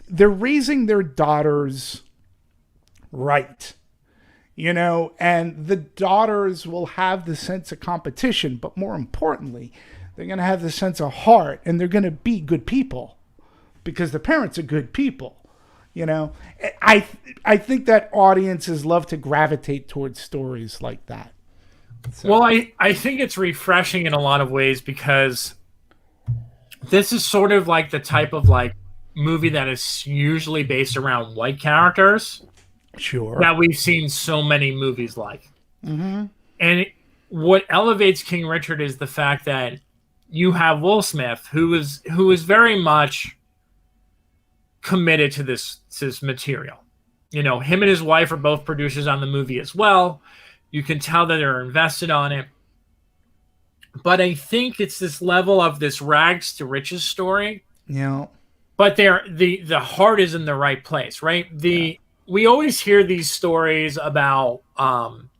they're raising their daughters right, and the daughters will have the sense of competition, but more importantly, they're going to have the sense of heart, and they're going to be good people because the parents are good people. I think that audiences love to gravitate towards stories like that. So. Well, I think it's refreshing in a lot of ways because this is sort of like the type of like movie that is usually based around white characters. Sure. That we've seen so many movies like. Mm-hmm. And what elevates King Richard is the fact that you have Will Smith, who is very much committed to this material. Him and his wife are both producers on the movie as well. You can tell that they're invested on it. But I think it's this level of this rags to riches story. Yeah. But the heart is in the right place, right? We always hear these stories about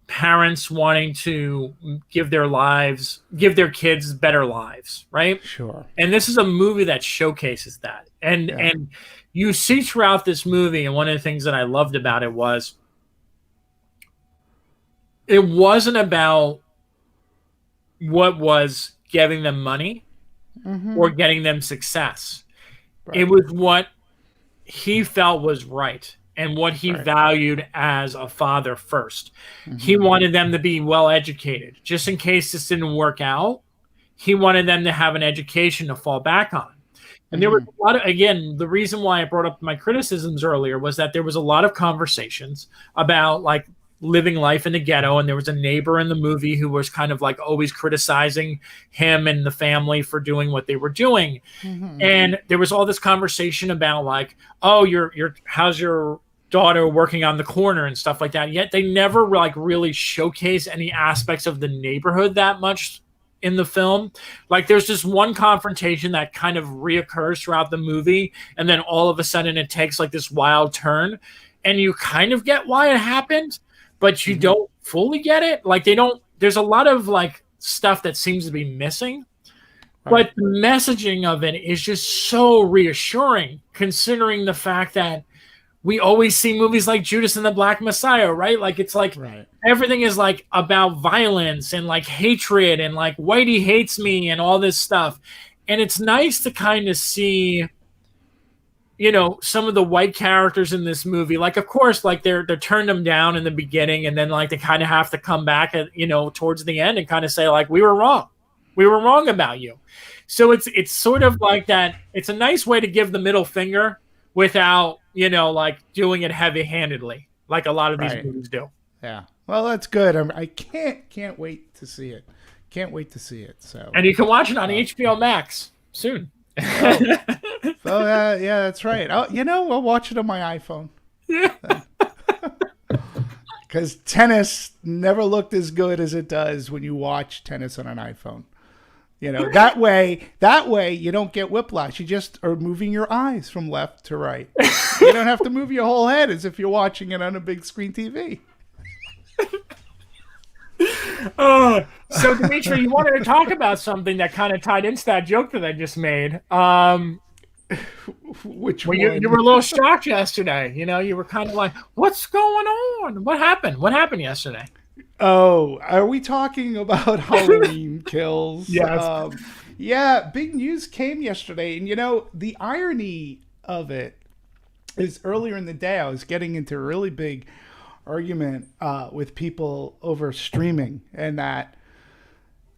parents wanting to give their kids better lives, right? Sure. And this is a movie that showcases that. And you see throughout this movie, and one of the things that I loved about it was it wasn't about what was giving them money or getting them success. Right. It was what he felt was right and what he valued as a father first. He wanted them to be well educated. Just in case this didn't work out, he wanted them to have an education to fall back on. And there was a lot of, again, the reason why I brought up my criticisms earlier was that there was a lot of conversations about like living life in the ghetto, and there was a neighbor in the movie who was kind of like always criticizing him and the family for doing what they were doing. And there was all this conversation about like, oh, how's your daughter working on the corner and stuff like that. Yet they never like really showcase any aspects of the neighborhood that much in the film. Like there's just one confrontation that kind of reoccurs throughout the movie, and then all of a sudden it takes like this wild turn, and you kind of get why it happened, but you don't fully get it. Like there's a lot of like stuff that seems to be missing, but the messaging of it is just so reassuring considering the fact that we always see movies like Judas and the Black Messiah, right? Like it's like Right. everything is like about violence and like hatred and like Whitey hates me and all this stuff. And it's nice to kind of see, you know, some of the white characters in this movie. Like, of course, like they're turned them down in the beginning, and then like they kind of have to come back at, you know, towards the end and kind of say like, we were wrong about you. So it's sort of like that. It's a nice way to give the middle finger without, you know, like doing it heavy-handedly like a lot of these movies do. Yeah. Well, that's good. I can't wait to see it. Can't wait to see it. So. And you can watch it on HBO Max soon. Yeah, that's right. I'll watch it on my iPhone. Yeah. Because tennis never looked as good as it does when you watch tennis on an iPhone. You know, that way you don't get whiplash. You just are moving your eyes from left to right. You don't have to move your whole head as if you're watching it on a big screen TV. So Demetri, you wanted to talk about something that kind of tied into that joke that I just made. Which one? You were a little shocked yesterday. You know, you were kind of like, "What's going on? What happened? What happened yesterday?" Oh, are we talking about Halloween Kills? Yes. Yeah, big news came yesterday, and you know the irony of it is earlier in the day I was getting into a really big argument with people over streaming, and that,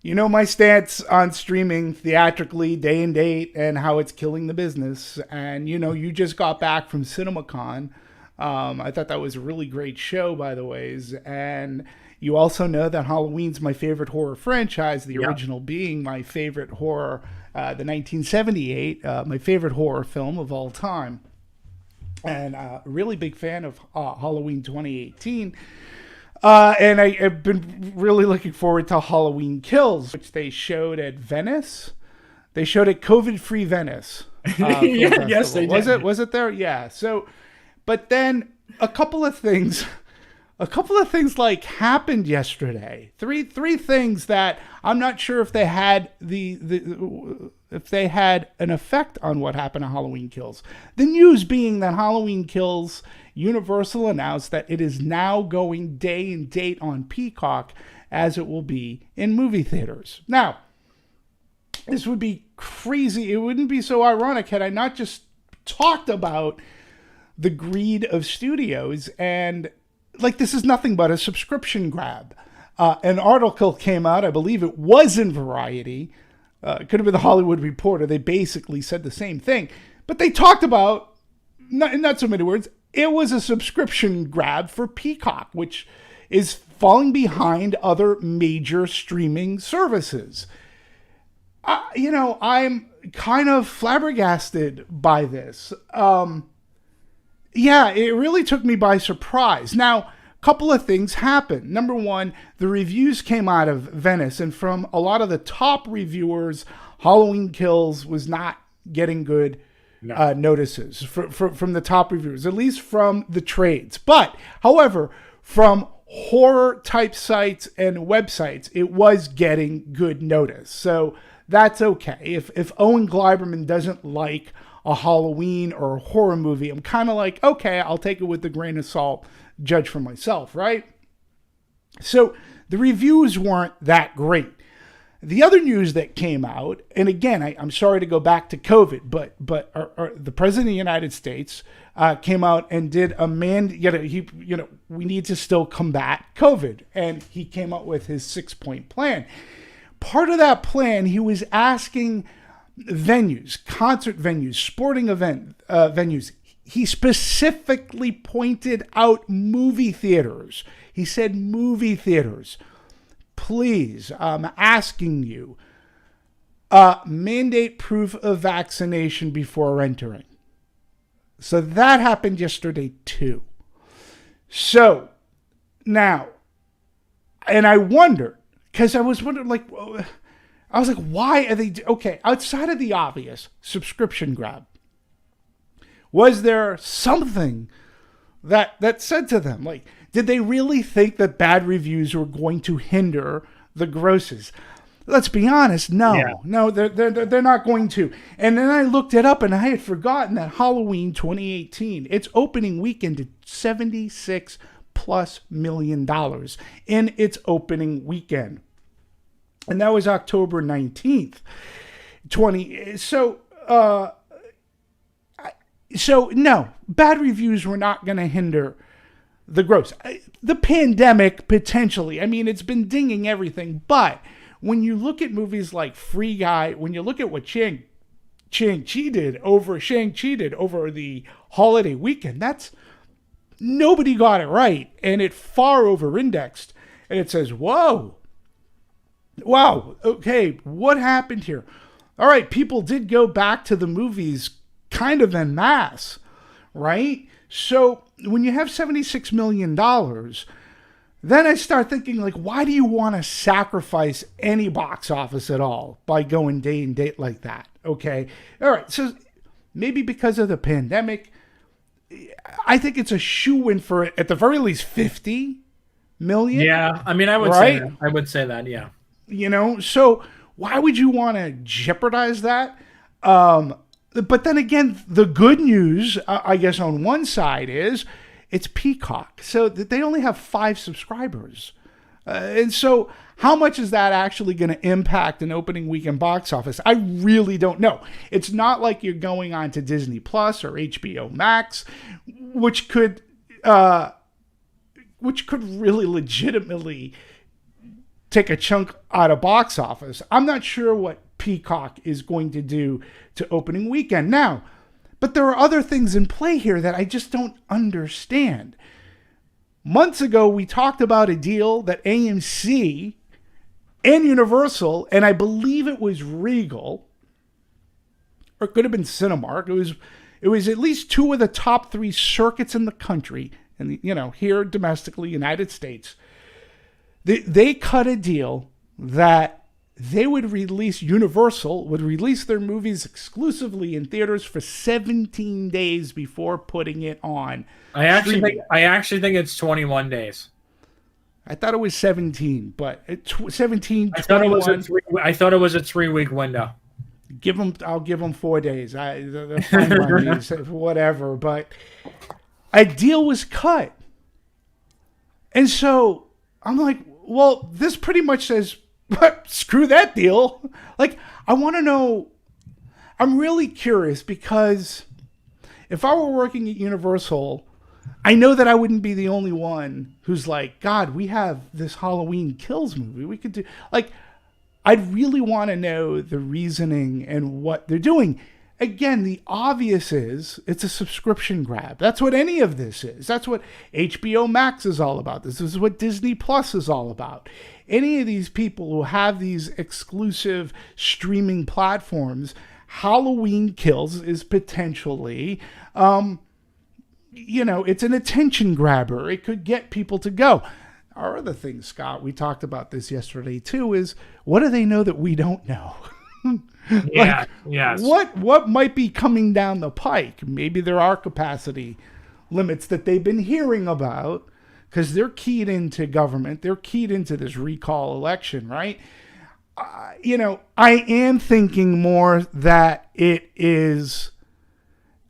you know, my stance on streaming theatrically, day and date, and how it's killing the business. And you know, you just got back from CinemaCon. I thought that was a really great show, by the ways. And you also know that Halloween's my favorite horror franchise, the original being my favorite horror, the 1978, my favorite horror film of all time. And a really big fan of Halloween 2018. And I've been really looking forward to Halloween Kills, which they showed at Venice. They showed at COVID-free Venice. Yes, they did. Was it there? Yeah. So, but then a couple of things like happened yesterday. Three things that I'm not sure if they had if they had an effect on what happened to Halloween Kills. The news being that Halloween Kills, Universal announced that it is now going day and date on Peacock, as it will be in movie theaters. Now, this would be crazy. It wouldn't be so ironic had I not just talked about the greed of studios, and like, this is nothing but a subscription grab. An article came out, I believe it was in Variety. It could have been the Hollywood Reporter. They basically said the same thing. But they talked about, not so many words, it was a subscription grab for Peacock, which is falling behind other major streaming services. I'm kind of flabbergasted by this. Yeah, it really took me by surprise. Now, a couple of things happened. Number one, the reviews came out of Venice, and from a lot of the top reviewers, Halloween Kills was not getting good notices from the top reviewers, at least from the trades. But, however, from horror-type sites and websites, it was getting good notice. So that's okay. If Owen Gleiberman doesn't like a Halloween or a horror movie, I'm kind of like, okay, I'll take it with a grain of salt, judge for myself, right? So the reviews weren't that great. The other news that came out, and again, I'm sorry to go back to COVID, but the President of the United States came out and did a we need to still combat COVID, and he came out with his 6-point plan. Part of that plan, he was asking venues, concert venues, sporting event venues. He specifically pointed out movie theaters. He said, movie theaters, please, I'm asking you, mandate proof of vaccination before entering. So that happened yesterday too. So now, and I wondered, because I was wondering, why are they, okay, outside of the obvious subscription grab, was there something that said to them, did they really think that bad reviews were going to hinder the grosses? Let's be honest. Yeah. No, they're not going to. And then I looked it up, and I had forgotten that Halloween 2018, its opening weekend did $76+ million in its opening weekend, and that was October 19th, 20. So no, bad reviews were not going to hinder the gross. The pandemic potentially. I mean, it's been dinging everything, but when you look at movies like Free Guy, when you look at what Shang-Chi did over the holiday weekend, that's nobody got it right, and it far over-indexed. And it says, wow, okay, what happened here? All right, people did go back to the movies kind of en masse, right? So when you have $76 million, then I start thinking, like, why do you want to sacrifice any box office at all by going day and date like that? Okay. All right. So maybe because of the pandemic, I think it's a shoo-in for it, at the very least 50 million. Yeah. I mean, I would say that. I would say that. Yeah. So why would you want to jeopardize that? But then again, the good news, I guess, on one side is it's Peacock. So they only have 5 subscribers. And so how much is that actually going to impact an opening weekend box office? I really don't know. It's not like you're going on to Disney Plus or HBO Max, which could really legitimately take a chunk out of box office. I'm not sure what Peacock is going to do to opening weekend now, but there are other things in play here that I just don't understand. Months ago, we talked about a deal that AMC and Universal, and I believe it was Regal, or it could have been Cinemark. It was at least 2 of the top 3 circuits in the country, and here domestically, United States. They cut a deal that Universal would release their movies exclusively in theaters for 17 days before putting it on. I actually think it's 21 days. I thought it was 17, but 17. I thought it was a 3-week window. I'll give them 4 days. They're fine by me, whatever. But a deal was cut, and so I'm like, well, this pretty much says, screw that deal. Like, I want to know. I'm really curious, because if I were working at Universal, I know that I wouldn't be the only one who's like, God, we have this Halloween Kills movie. We could do, like, I'd really want to know the reasoning and what they're doing. Again, the obvious is it's a subscription grab. That's what any of this is. That's what HBO Max is all about. This is what Disney Plus is all about. Any of these people who have these exclusive streaming platforms, Halloween Kills is potentially, it's an attention grabber. It could get people to go. Our other thing, Scott, we talked about this yesterday too, is what do they know that we don't know? Yeah. Yes. What might be coming down the pike? Maybe there are capacity limits that they've been hearing about, because they're keyed into government. They're keyed into this recall election, right? I am thinking more that it is,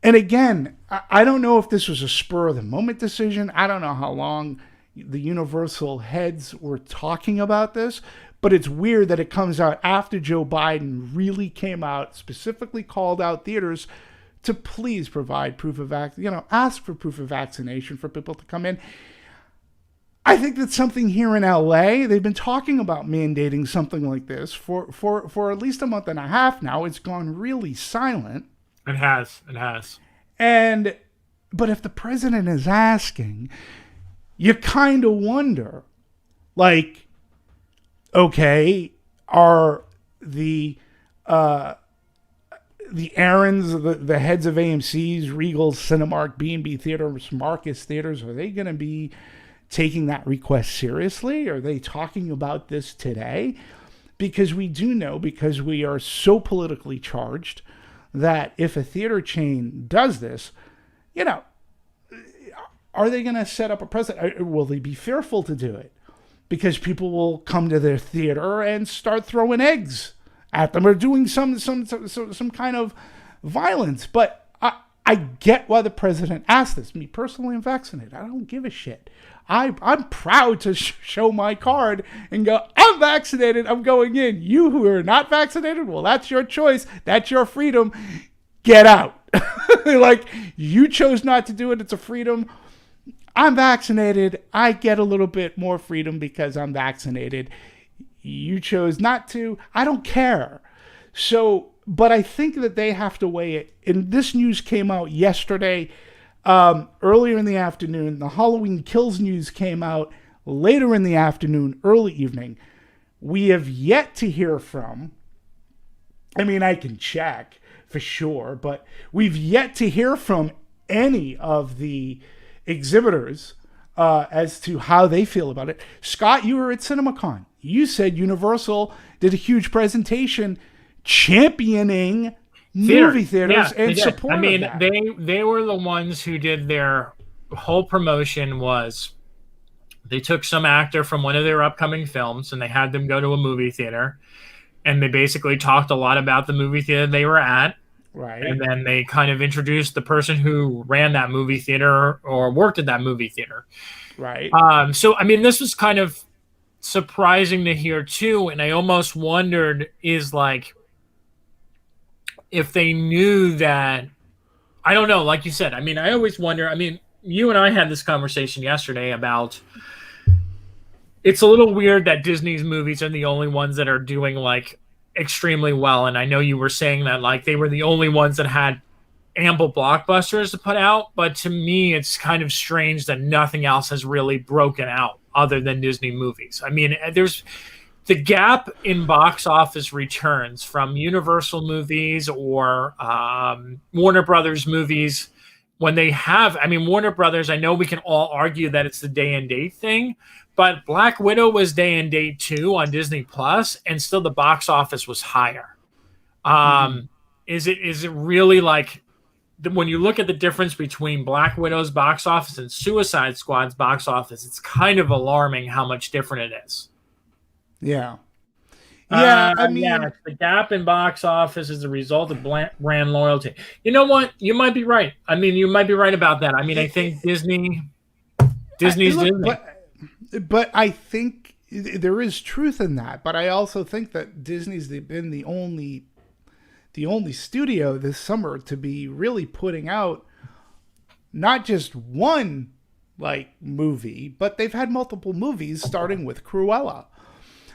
and again, I don't know if this was a spur of the moment decision. I don't know how long the Universal heads were talking about this, but it's weird that it comes out after Joe Biden really came out, specifically called out theaters to please provide proof of ask for proof of vaccination for people to come in. I think that's something here in LA. They've been talking about mandating something like this for at least a month and a half now. It's gone really silent. It has. But if the president is asking, you kind of wonder, like, okay, are the Aarons, the heads of AMC's, Regal, Cinemark, B&B Theaters, Marcus Theaters, are they going to be taking that request seriously? Are they talking about this today? Because we do know, because we are so politically charged, that if a theater chain does this, are they going to set up a precedent? Will they be fearful to do it? because people will come to their theater and start throwing eggs at them or doing some kind of violence. But I get why the president asked this. Me personally, I'm vaccinated. I don't give a shit. I'm proud to show my card and go, I'm vaccinated, I'm going in. You who are not vaccinated, well, that's your choice. That's your freedom. Get out. Like, you chose not to do it. It's a freedom. I'm vaccinated. I get a little bit more freedom because I'm vaccinated. You chose not to. I don't care. So, but I think that they have to weigh it. And this news came out yesterday, earlier in the afternoon. The Halloween Kills news came out later in the afternoon, early evening. We have yet to hear from, I mean, I can check for sure, but we've yet to hear from any of the exhibitors as to how they feel about it. Scott, you were at CinemaCon. You said Universal did a huge presentation championing movie theaters and support. I mean, they were the ones who did their whole promotion. Was they took some actor from one of their upcoming films and they had them go to a movie theater, and they basically talked a lot about the movie theater they were at. Right. And then they kind of introduced the person who ran that movie theater or worked at that movie theater. Right. So, I mean, this was kind of surprising to hear too. And I almost wondered is like, if they knew that, I don't know, like you said, I mean, I always wonder, I mean, you and I had this conversation yesterday about, it's a little weird that Disney's movies are the only ones that are doing like extremely well. And I know you were saying that like they were the only ones that had ample blockbusters to put out, but to me it's kind of strange that nothing else has really broken out other than Disney movies. I mean, there's the gap in box office returns from Universal movies or Warner Brothers movies when they have, I mean, Warner Brothers, I know we can all argue that it's the day and date thing, but Black Widow was day and date too on Disney Plus, and still the box office was higher. Is it really like, when you look at the difference between Black Widow's box office and Suicide Squad's box office, it's kind of alarming how much different it is. Yeah. Yeah, I mean, the gap in box office is a result of brand loyalty. You know what? You might be right. I mean, you might be right about that. I mean, I think Disney's Disney. But I think there is truth in that. But I also think that Disney's been the only studio this summer to be really putting out not just one like movie, but they've had multiple movies starting with Cruella.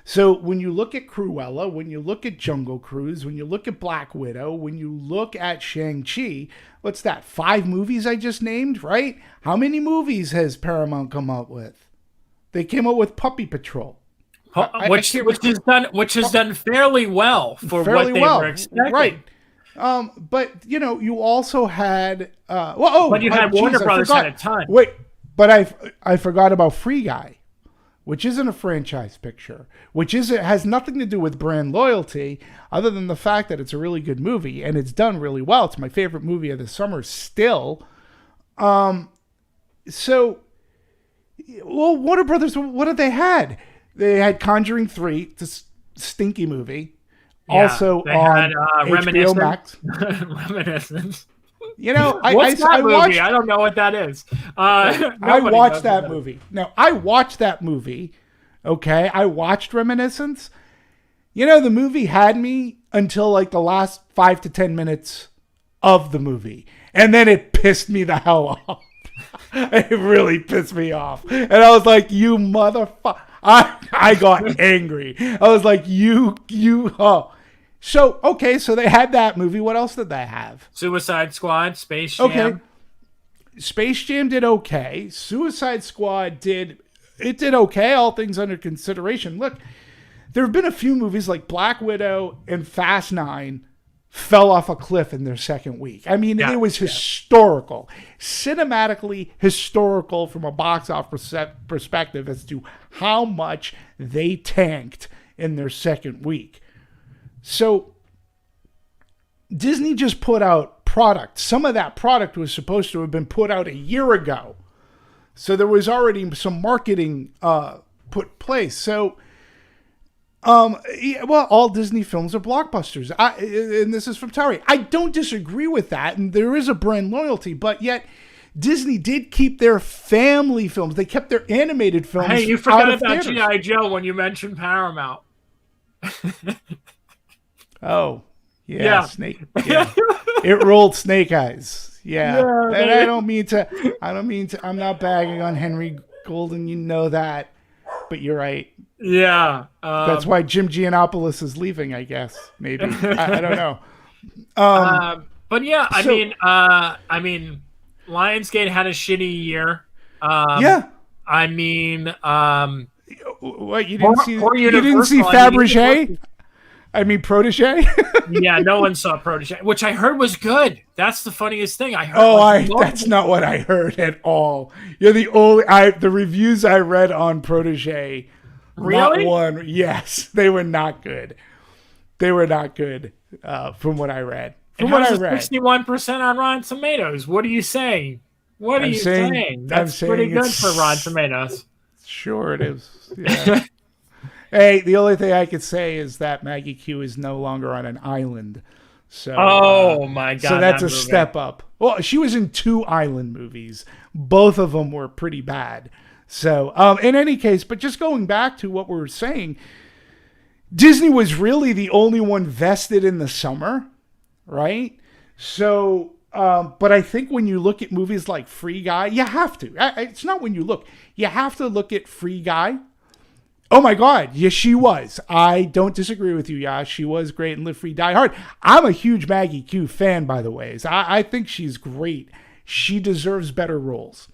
So when you look at Cruella, when you look at Jungle Cruise, when you look at Black Widow, when you look at Shang-Chi, what's that, 5 movies I just named, right? How many movies has Paramount come up with? They came up with Puppy Patrol. Which has done fairly well for what they were expecting. Right. But, you know, you also had... Warner Brothers had a ton. Wait, but I forgot about Free Guy, which isn't a franchise picture, has nothing to do with brand loyalty other than the fact that it's a really good movie and it's done really well. It's my favorite movie of the summer still. Warner Brothers, what have they had? They had Conjuring 3, this stinky movie. Yeah, also on HBO Max. Reminiscence. You know, I don't know what that is. I watched that movie. Now, I watched that movie. Okay, I watched Reminiscence. You know, the movie had me until like the last 5 to 10 minutes of the movie. And then it pissed me the hell off. It really pissed me off. And I was like, you motherfucker. I got angry. I was like, So, okay, so they had that movie. What else did they have? Suicide Squad, Space Jam. Okay. Space Jam did okay. Suicide Squad did okay, all things under consideration. Look, there have been a few movies like Black Widow and Fast 9 fell off a cliff in their second week. I mean, it was historical. Cinematically historical from a box office perspective as to how much they tanked in their second week. So Disney just put out product. Some of that product was supposed to have been put out a year ago. So there was already some marketing put place. So, yeah, well, all Disney films are blockbusters. And this is from Terry. I don't disagree with that, and there is a brand loyalty, but yet Disney did keep their family films. They kept their animated films. Hey, you forgot about G.I. Joe when you mentioned Paramount. Oh, yeah. Snake. Yeah. It rolled Snake Eyes. Yeah. And I don't mean to, I'm not bagging on Henry Golden. You know that. But you're right. Yeah. That's why Jim Giannopoulos is leaving, I guess. Maybe. I don't know. But yeah, I mean, Lionsgate had a shitty year. Yeah. I mean, what, you didn't see Fabergé? I mean, Protégé? Yeah, no one saw Protégé, which I heard was good. That's the funniest thing I heard. That's not what I heard at all. You're the only, the reviews I read on Protégé. Really? Not one. Yes, they were not good. They were not good, from what I read. From what I read. 61% on Rotten Tomatoes. What are you saying? What are you saying? That's pretty good for Rotten Tomatoes. Sure it is. Yeah. Hey, the only thing I could say is that Maggie Q is no longer on an island. So, my God. So that's a step up. Well, she was in 2 island movies. Both of them were pretty bad. So, in any case, but just going back to what we were saying, Disney was really the only one vested in the summer, right? So, but I think when you look at movies like Free Guy, you have to. It's not when you look. You have to look at Free Guy. Oh my God, yes, she was. I don't disagree with you, Yash. She was great in Live Free, Die Hard. I'm a huge Maggie Q fan, by the way. So I think she's great. She deserves better roles.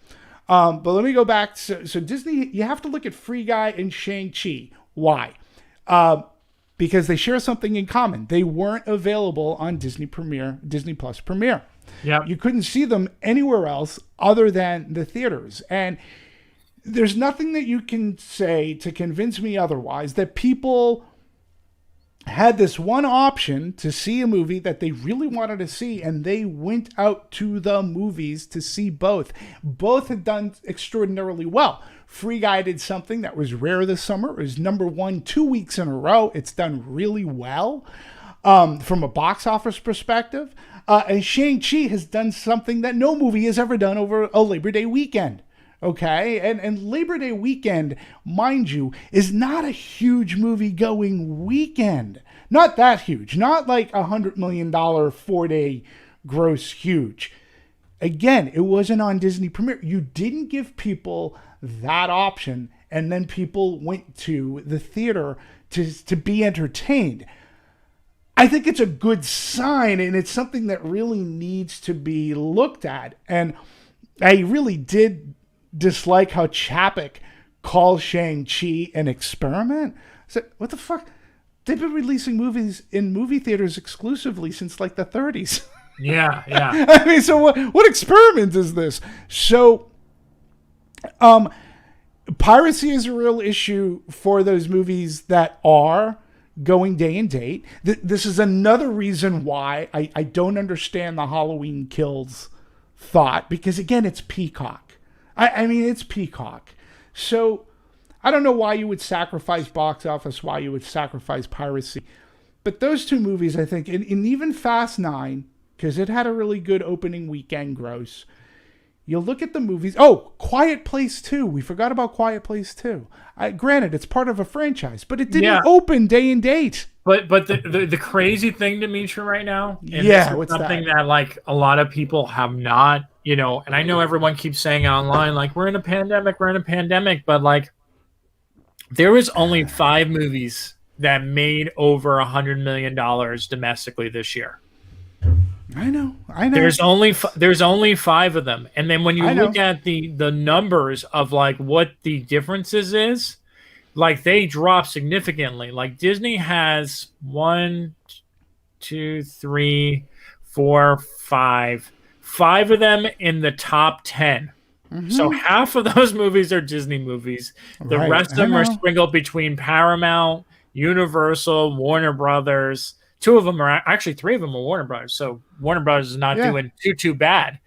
But let me go back. So Disney, you have to look at Free Guy and Shang-Chi. Why? Because they share something in common. They weren't available on Disney Plus Premiere. Yeah, you couldn't see them anywhere else other than the theaters. And there's nothing that you can say to convince me otherwise that people had this one option to see a movie that they really wanted to see, and they went out to the movies to see both. Both had done extraordinarily well. Free Guy did something that was rare this summer. It was #1 2 weeks in a row. It's done really well from a box office perspective. And Shang-Chi has done something that no movie has ever done over a Labor Day weekend. Okay, and Labor Day weekend, mind you, is not a huge movie-going weekend. Not that huge. Not like $100 million 4-day gross huge. Again, it wasn't on Disney Premiere. You didn't give people that option, and then people went to the theater to be entertained. I think it's a good sign, and it's something that really needs to be looked at. And I really did dislike how Chapek calls Shang-Chi an experiment. So, what the fuck? They've been releasing movies in movie theaters exclusively since like the 30s. Yeah. I mean, so what experiment is this? So, piracy is a real issue for those movies that are going day and date. This is another reason why I don't understand the Halloween Kills thought, because again, it's Peacock. I mean, it's Peacock. So I don't know why you would sacrifice box office, why you would sacrifice piracy. But those 2 movies, I think, and even Fast 9, because it had a really good opening weekend gross. You look at the movies. Oh, Quiet Place 2. We forgot about Quiet Place 2. Granted, it's part of a franchise, but it didn't open day and date. But the crazy thing, Demetri, right now, and what's something that like a lot of people have not, and I know everyone keeps saying online, like, we're in a pandemic, but like there was only 5 movies that made over $100 million domestically this year. I know. There's only 5 of them, and then when you look at the numbers of like what the differences is, like they drop significantly. Like Disney has 1, 2, 3, 4, 5 of them in the top 10. Mm-hmm. So half of those movies are Disney movies. The rest of them are sprinkled between Paramount, Universal, Warner Brothers. 2 of them are actually 3 of them are Warner Brothers. So Warner Brothers is not doing too bad.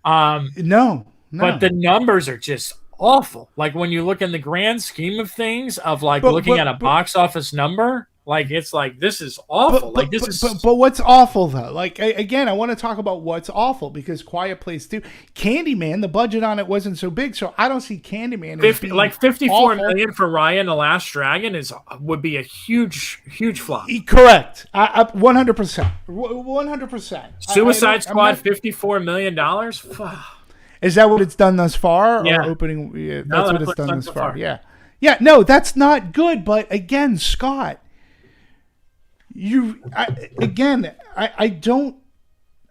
No. But the numbers are just awful. Like when you look in the grand scheme of things, of like But looking at but a but box office number, like it's like this is awful. but Like but this but but, is but what's awful though? Like again, I want to talk about what's awful because Quiet Place 2, Candyman, the budget on it wasn't so big, so I don't see Candyman as 50, being like 54 awful. million for Raya and the Last Dragon would be a huge flop. Correct. 100%. 100%. Suicide I'm Squad, not, $54 million. is that what it's done thus far? Yeah. Or opening? Yeah, No, that's what that's it's done done thus so far. far. Yeah. Yeah. No, that's not good. But again, Scott, I don't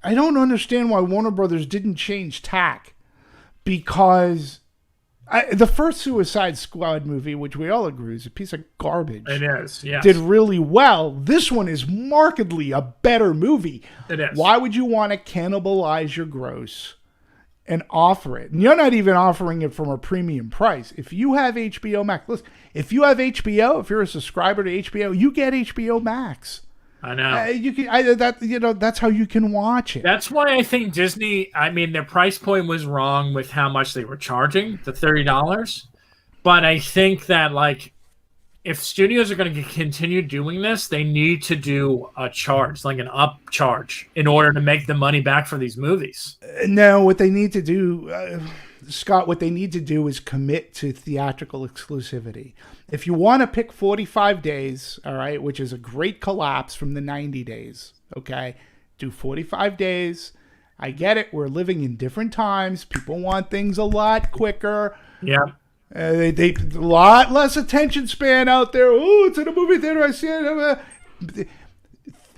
understand why Warner Brothers didn't change tack because the first Suicide Squad movie, which we all agree is a piece of garbage, It is, yes. did really well. This one is markedly a better movie. It is. Why would you want to cannibalize your gross and offer it? And you're not even offering it from a premium price. If you have HBO Max, listen, if you have HBO, if you're a subscriber to HBO, you get HBO Max. I know. You can that's how you can watch it. That's why I think Disney, I mean, their price point was wrong with how much they were charging, the $30. But I think that, like, if studios are going to continue doing this, they need to do a charge, like an upcharge, in order to make the money back for these movies. No, what they need to do, Scott, what they need to do is commit to theatrical exclusivity. If you want to pick 45 days, all right, which is a great collapse from the 90 days, okay, do 45 days. I get it. We're living in different times. People want things a lot quicker. Yeah. They a lot less attention span out there. Oh, it's in a movie theater. I see it.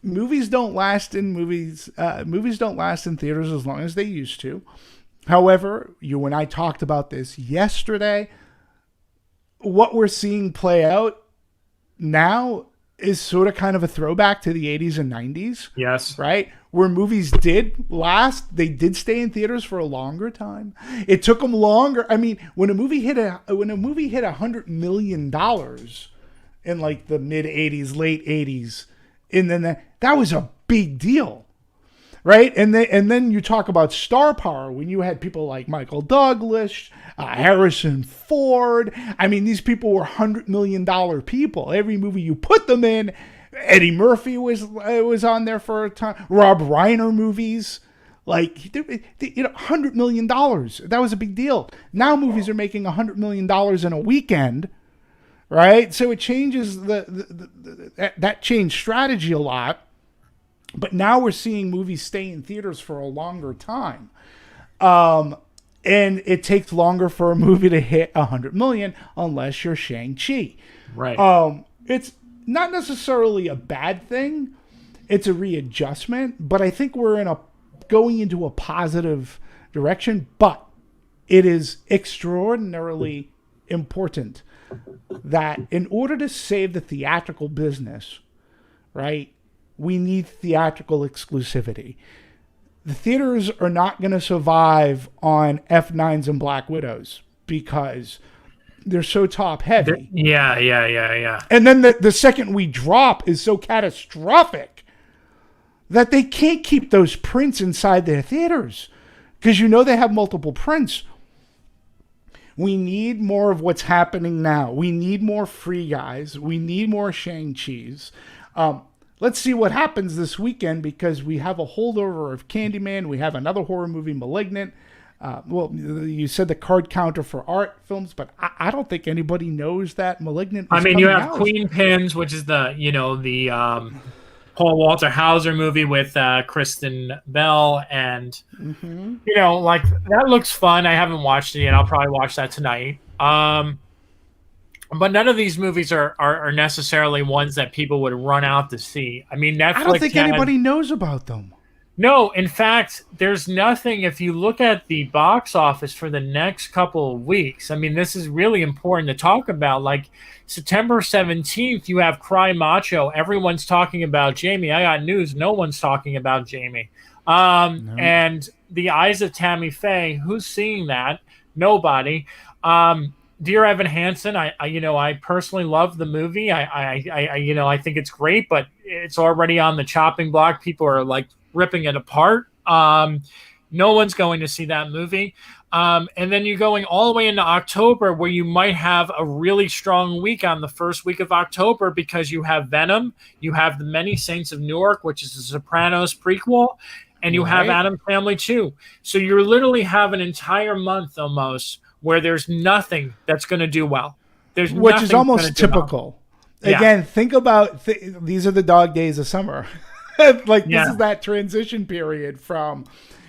Movies don't last in movies. Movies don't last in theaters as long as they used to. However, you and I talked about this yesterday. What we're seeing play out now is sort of kind of a throwback to the 80s and 90s. Yes. Right? Where movies did last, they did stay in theaters for a longer time. It took them longer. I mean, when a movie hit $100 million in like the mid 80s, late 80s, and then that was a big deal. Right, and then you talk about star power when you had people like Michael Douglas, Harrison Ford. I mean, these people were $100 million people. Every movie you put them in, Eddie Murphy was on there for a time. Rob Reiner movies, like $100 million. That was a big deal. Now movies are making $100 million in a weekend, right? So it changes that changed strategy a lot. But now we're seeing movies stay in theaters for a longer time. And it takes longer for a movie to hit 100 million unless you're Shang-Chi. Right. It's not necessarily a bad thing. It's a readjustment. But I think we're going into a positive direction. But it is extraordinarily important that in order to save the theatrical business, right, we need theatrical exclusivity. The theaters are not going to survive on F9s and Black Widows because they're so top heavy. Yeah. And then the second we drop is so catastrophic that they can't keep those prints inside their theaters because they have multiple prints. We need more of what's happening now. We need more Free Guys. We need more Shang-Chi's. Let's see what happens this weekend because we have a holdover of Candyman. We have another horror movie, Malignant. Well, you said the card counter for art films, but I don't think anybody knows that Malignant is you have out. Queen Pins, which is the Paul Walter Hauser movie with Kristen Bell, and like that looks fun. I haven't watched it yet. I'll probably watch that tonight. But none of these movies are necessarily ones that people would run out to see. I mean, Netflix. I don't think anybody knows about them. No, in fact, there's nothing. If you look at the box office for the next couple of weeks, I mean, this is really important to talk about. Like September 17th, you have Cry Macho. Everyone's talking about Jamie. I got news. No one's talking about Jamie. No. And The Eyes of Tammy Faye. Who's seeing that? Nobody. Dear Evan Hansen, I personally love the movie. I think it's great, but it's already on the chopping block. People are like ripping it apart. No one's going to see that movie. And then you're going all the way into October, where you might have a really strong week on the first week of October because you have Venom, you have The Many Saints of Newark, which is a Sopranos prequel, and you have Right. Addams Family 2. So you literally have an entire month almost where there's nothing that's going to do well. There's Which is nothing going to almost do well. typical. Yeah. Again, think about these are the dog days of summer. Like, this Yeah. is that transition period from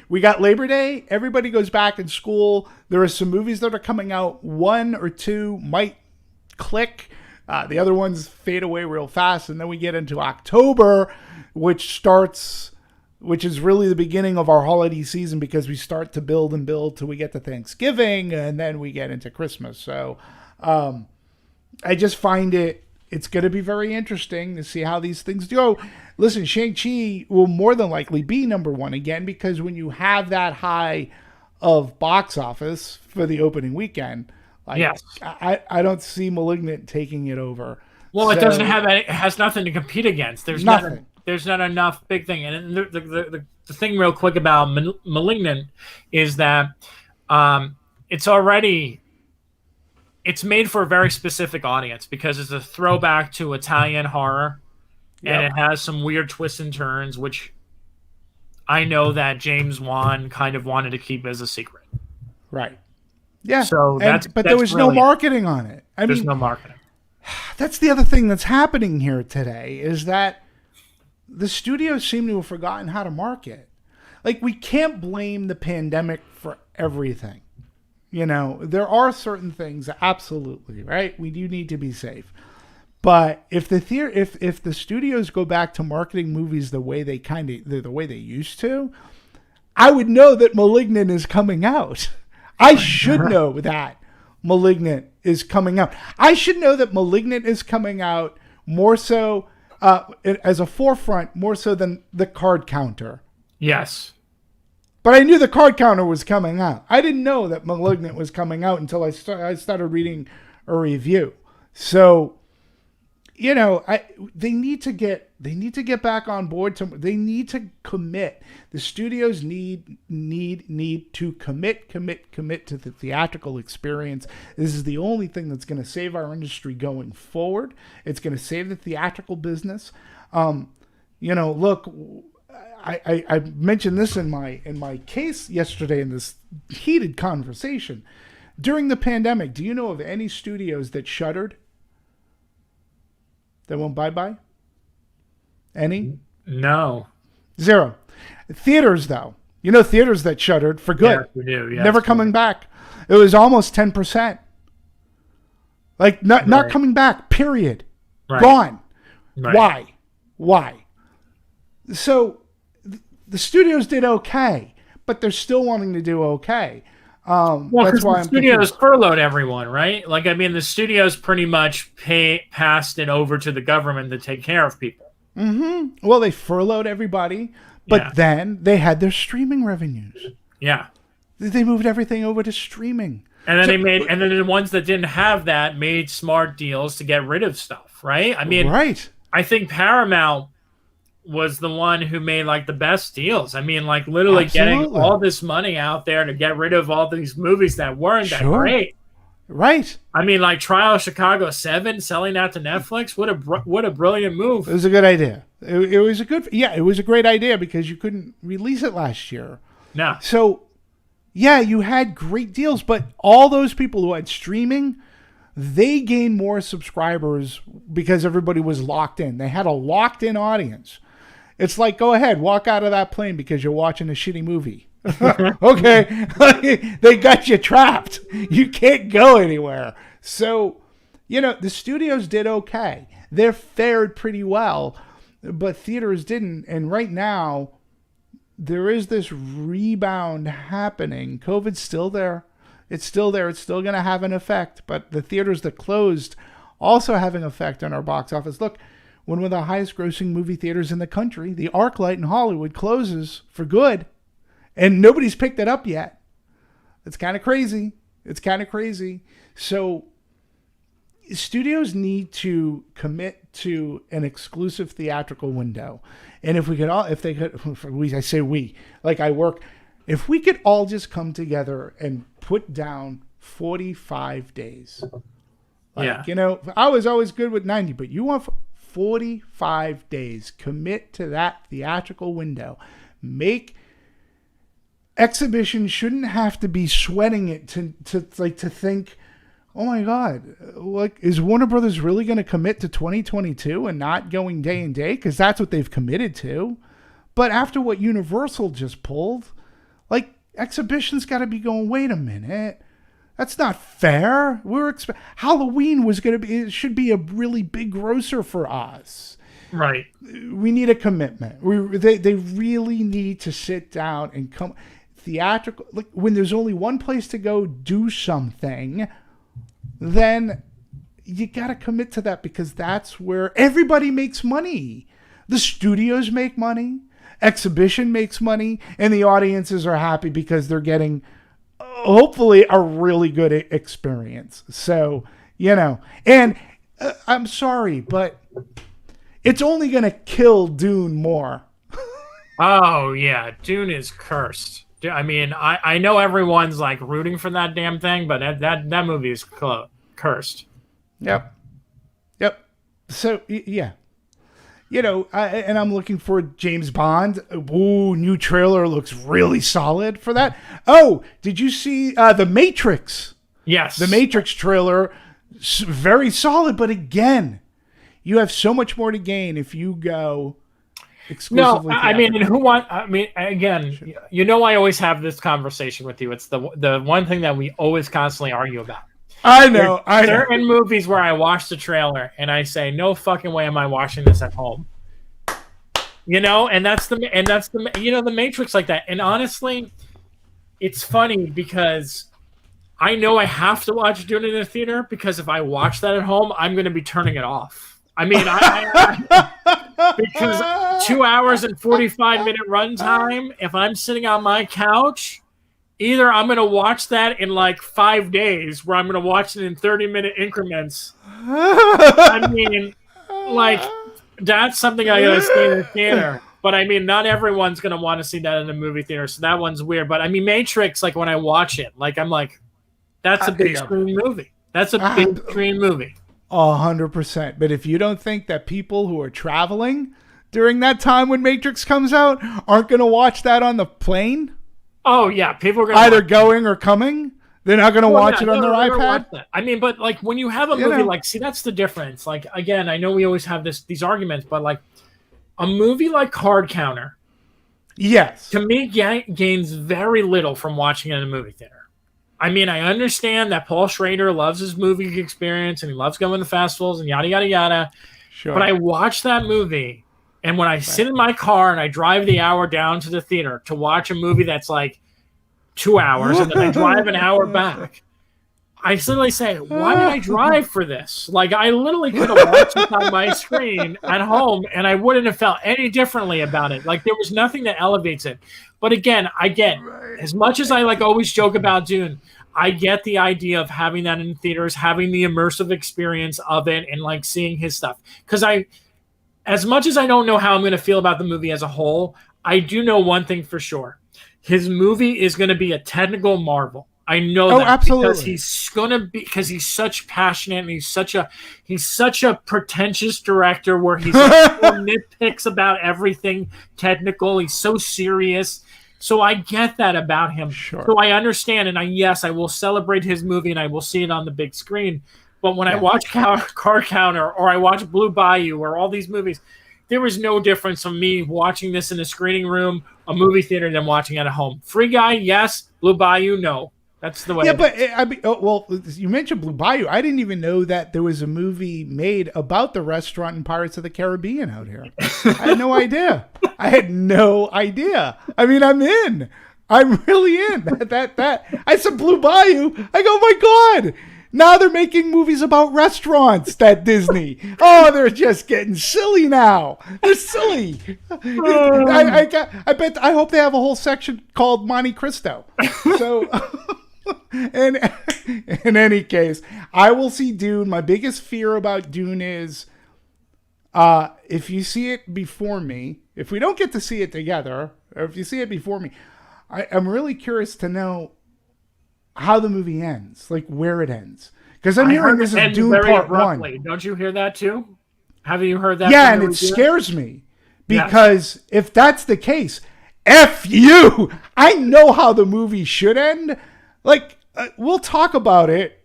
we got Labor Day, everybody goes back in school. There are some movies that are coming out. One or two might click. The other ones fade away real fast. And then we get into October, which is really the beginning of our holiday season because we start to build and build till we get to Thanksgiving and then we get into Christmas. So I just find it's going to be very interesting to see how these things go. Listen, Shang-Chi will more than likely be number one again because when you have that high of box office for the opening weekend, like, Yes. I don't see Malignant taking it over. Well, it So, doesn't have any, it has nothing to compete against. There's Nothing. there's not enough big thing. And the thing real quick about Malignant is that it's made for a very specific audience because it's a throwback to Italian horror, and Yep. it has some weird twists and turns, which I know that James Wan kind of wanted to keep as a secret. Right. Yeah. So but there that's was no really- marketing on it. I There's mean, no marketing. that's the other thing that's happening here today is that the studios seem to have forgotten how to market. Like, we can't blame the pandemic for everything. You know, there are certain things, absolutely, right? We do need to be safe. But if the studios go back to marketing movies the way they used to, I would know that Malignant is coming out. I should know that Malignant is coming out. I should know that Malignant is coming out more so as a forefront, more so than the card counter. Yes. But I knew the card counter was coming out. I didn't know that Malignant was coming out until I started reading a review. So, you know, they need to get back on board. They need to commit. The studios need to commit to the theatrical experience. This is the only thing that's going to save our industry going forward. It's going to save the theatrical business. You know, look, I mentioned this in my case yesterday in this heated conversation. During the pandemic, do you know of any studios that shuttered? That went bye-bye? Any? No. Zero. Theaters, though. You know, theaters that shuttered for good. Yes, we do. Yes, Never coming back. It was almost 10%. Like, not Right. coming back, period. Right. Gone. Right. Why? So, the studios did okay, but they're still wanting to do okay. Well, That's because why the I'm studios confused. furloughed everyone, right? Like, I mean, the studios pretty much passed it over to the government to take care of people. Well, they furloughed everybody, but Yeah. then they had their streaming revenues. Yeah. They moved everything over to streaming. And then and then the ones that didn't have that made smart deals to get rid of stuff, right? I mean, Right. I think Paramount was the one who made like the best deals. I mean, like literally getting Absolutely. all this money out there to get rid of all these movies that weren't that Sure. great. Right. I mean, like Trial of Chicago 7 selling that to Netflix. What a brilliant move. It was a good idea. It was it was a great idea because you couldn't release it last year. No. So, yeah, you had great deals, but all those people who had streaming, they gained more subscribers because everybody was locked in. They had a locked in audience. It's like, go ahead, walk out of that plane because you're watching a shitty movie. Okay. They got you trapped. You can't go anywhere. So, you know, the studios did okay. They fared pretty well, but theaters didn't. And right now, there is this rebound happening. COVID's still there. It's still there. It's still going to have an effect. But the theaters that closed also have an effect on our box office. Look, one of the highest grossing movie theaters in the country, the ArcLight in Hollywood, closes for good. And nobody's picked it up yet. It's kind of crazy. So studios need to commit to an exclusive theatrical window. And if they could, I say we, like I work If we could all just come together and put down 45 days. Like, I was always good with 90, but you want 45 days. Commit to that theatrical window. Exhibition shouldn't have to be sweating it to think, oh my God, like, is Warner Brothers really going to commit to 2022 and not going day and day? Because that's what they've committed to. But after what Universal just pulled, like, exhibition's got to be going, wait a minute. That's not fair. Halloween it should be a really big grosser for us. Right. We need a commitment. They really need to sit down and come theatrical. Like, when there's only one place to go do something, then you got to commit to that, because that's where everybody makes money. The studios make money. Exhibition makes money, and the audiences are happy because they're getting, hopefully, a really good experience. So, and I'm sorry, but it's only going to kill Dune more. Oh, yeah. Dune is cursed. I mean, I know everyone's like rooting for that damn thing, but that movie is cursed. Yep. So, yeah. And I'm looking for James Bond. Ooh, new trailer looks really solid for that. Oh, did you see The Matrix? Yes. The Matrix trailer, very solid. But again, you have so much more to gain if you go exclusively. No, I mean, again, I always have this conversation with you. It's the one thing that we always constantly argue about. I know. There are movies where I watch the trailer and I say, no fucking way am I watching this at home. And that's the The Matrix like that. And honestly, it's funny because I know I have to watch Dune in the theater, because if I watch that at home, I'm going to be turning it off. I mean, because 2 hours and 45-minute runtime, if I'm sitting on my couch, either I'm going to watch that in like 5 days, where I'm going to watch it in 30-minute increments. I mean, like, that's something I got to see in the theater. But I mean, not everyone's going to want to see that in the movie theater, so that one's weird. But I mean, Matrix, like, when I watch it, like, I'm like, that's a big screen movie. That's a big screen movie. 100%. But if you don't think that people who are traveling during that time when Matrix comes out aren't going to watch that on the plane? Oh, yeah. People are going to either going or coming. They're not going to watch it on their iPad. I mean, but like, when you have a movie, like, see, that's the difference. Like, again, I know we always have these arguments, but like a movie like Card Counter, yes, to me, gains very little from watching it in a movie theater. I mean, I understand that Paul Schrader loves his movie experience and he loves going to festivals and yada, yada, yada. Sure. But I watch that movie, and when I sit in my car and I drive the hour down to the theater to watch a movie that's like 2 hours, and then I drive an hour back, I suddenly say, why did I drive for this? Like, I literally could have watched it on my screen at home, and I wouldn't have felt any differently about it. Like, there was nothing that elevates it. But again, I get, as much as I like always joke about Dune, I get the idea of having that in theaters, having the immersive experience of it, and like seeing his stuff. Because as much as I don't know how I'm going to feel about the movie as a whole, I do know one thing for sure. His movie is going to be a technical marvel. I know that absolutely. Because he's such passionate, and he's such a pretentious director where he's like, nitpicks about everything technical. He's so serious. So I get that about him. Sure. So I understand, and I will celebrate his movie, and I will see it on the big screen. But when I watch Card Counter, or I watch Blue Bayou, or all these movies, there was no difference from me watching this in a screening room, a movie theater, than watching it at home. Free Guy, yes. Blue Bayou, no. That's the way. Yeah, but I mean, you mentioned Blue Bayou. I didn't even know that there was a movie made about the restaurant in Pirates of the Caribbean out here. I had no idea. I mean, I'm in. I'm really in. That I said Blue Bayou. I go, oh my God. Now they're making movies about restaurants, that Disney. Oh, they're just getting silly now. They're silly. I hope they have a whole section called Monte Cristo. So, in any case, I will see Dune. My biggest fear about Dune is if you see it before me, if we don't get to see it together, or if you see it before me, I'm really curious to know how the movie ends, like where it ends. Because I'm hearing this is Dune Part 1. Don't you hear that too? Have you heard that? Yeah, and it scares me. Because if that's the case, F you! I know how the movie should end. Like, we'll talk about it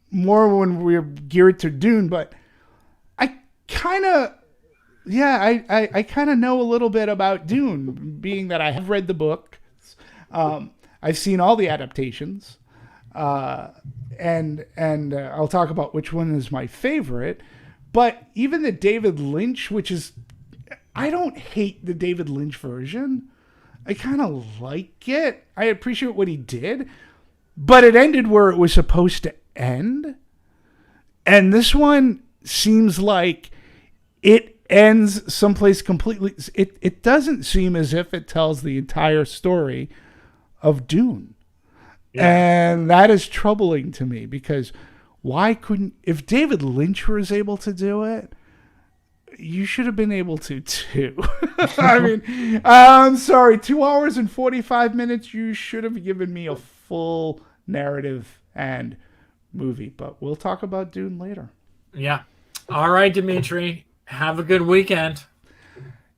more when we're geared to Dune, but I kind of... Yeah, I kind of know a little bit about Dune, being that I have read the book. I've seen all the adaptations. And I'll talk about which one is my favorite. But even the David Lynch, which is... I don't hate the David Lynch version. I kind of like it. I appreciate what he did. But it ended where it was supposed to end. And this one seems like it ends someplace completely... It doesn't seem as if it tells the entire story of Dune. Yeah. And that is troubling to me because why couldn't... If David Lynch was able to do it, you should have been able to too. I mean, I'm sorry, 2 hours and 45 minutes, you should have given me a full narrative and movie. But we'll talk about Dune later. Yeah. All right, Demetri. Have a good weekend.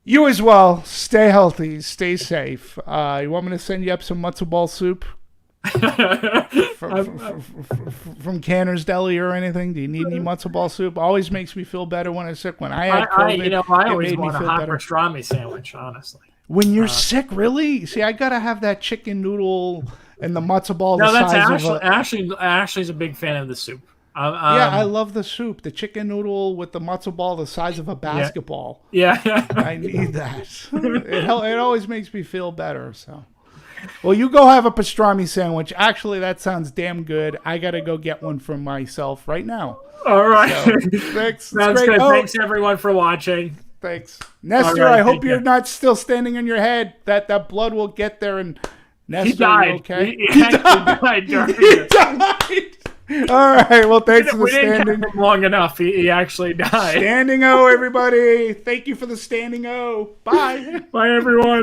You as well. Stay healthy. Stay safe. You want me to send you up some matzo ball soup? From Canner's Deli or anything? Do you need any matzo ball soup? Always makes me feel better when I'm sick. When I had COVID, I always want a hot pastrami sandwich, honestly. When you're sick, really? See, I gotta have that chicken noodle and the matzo ball. No, that's Ashley's a big fan of the soup. Yeah, I love the soup. The chicken noodle with the matzo ball the size of a basketball. Yeah. I need that. It always makes me feel better, so... Well, you go have a pastrami sandwich. Actually, that sounds damn good. I got to go get one for myself right now. All right. So, thanks. Sounds good. Thanks, everyone, for watching. Thanks. Nestor, I hope you're not still standing on your head. That blood will get there. And Nestor, he died. Okay? He died. He died. All right. Well, thanks for the standing. We didn't keep him long enough. He actually died. Standing O, everybody. Thank you for the standing O. Bye. Bye, everyone.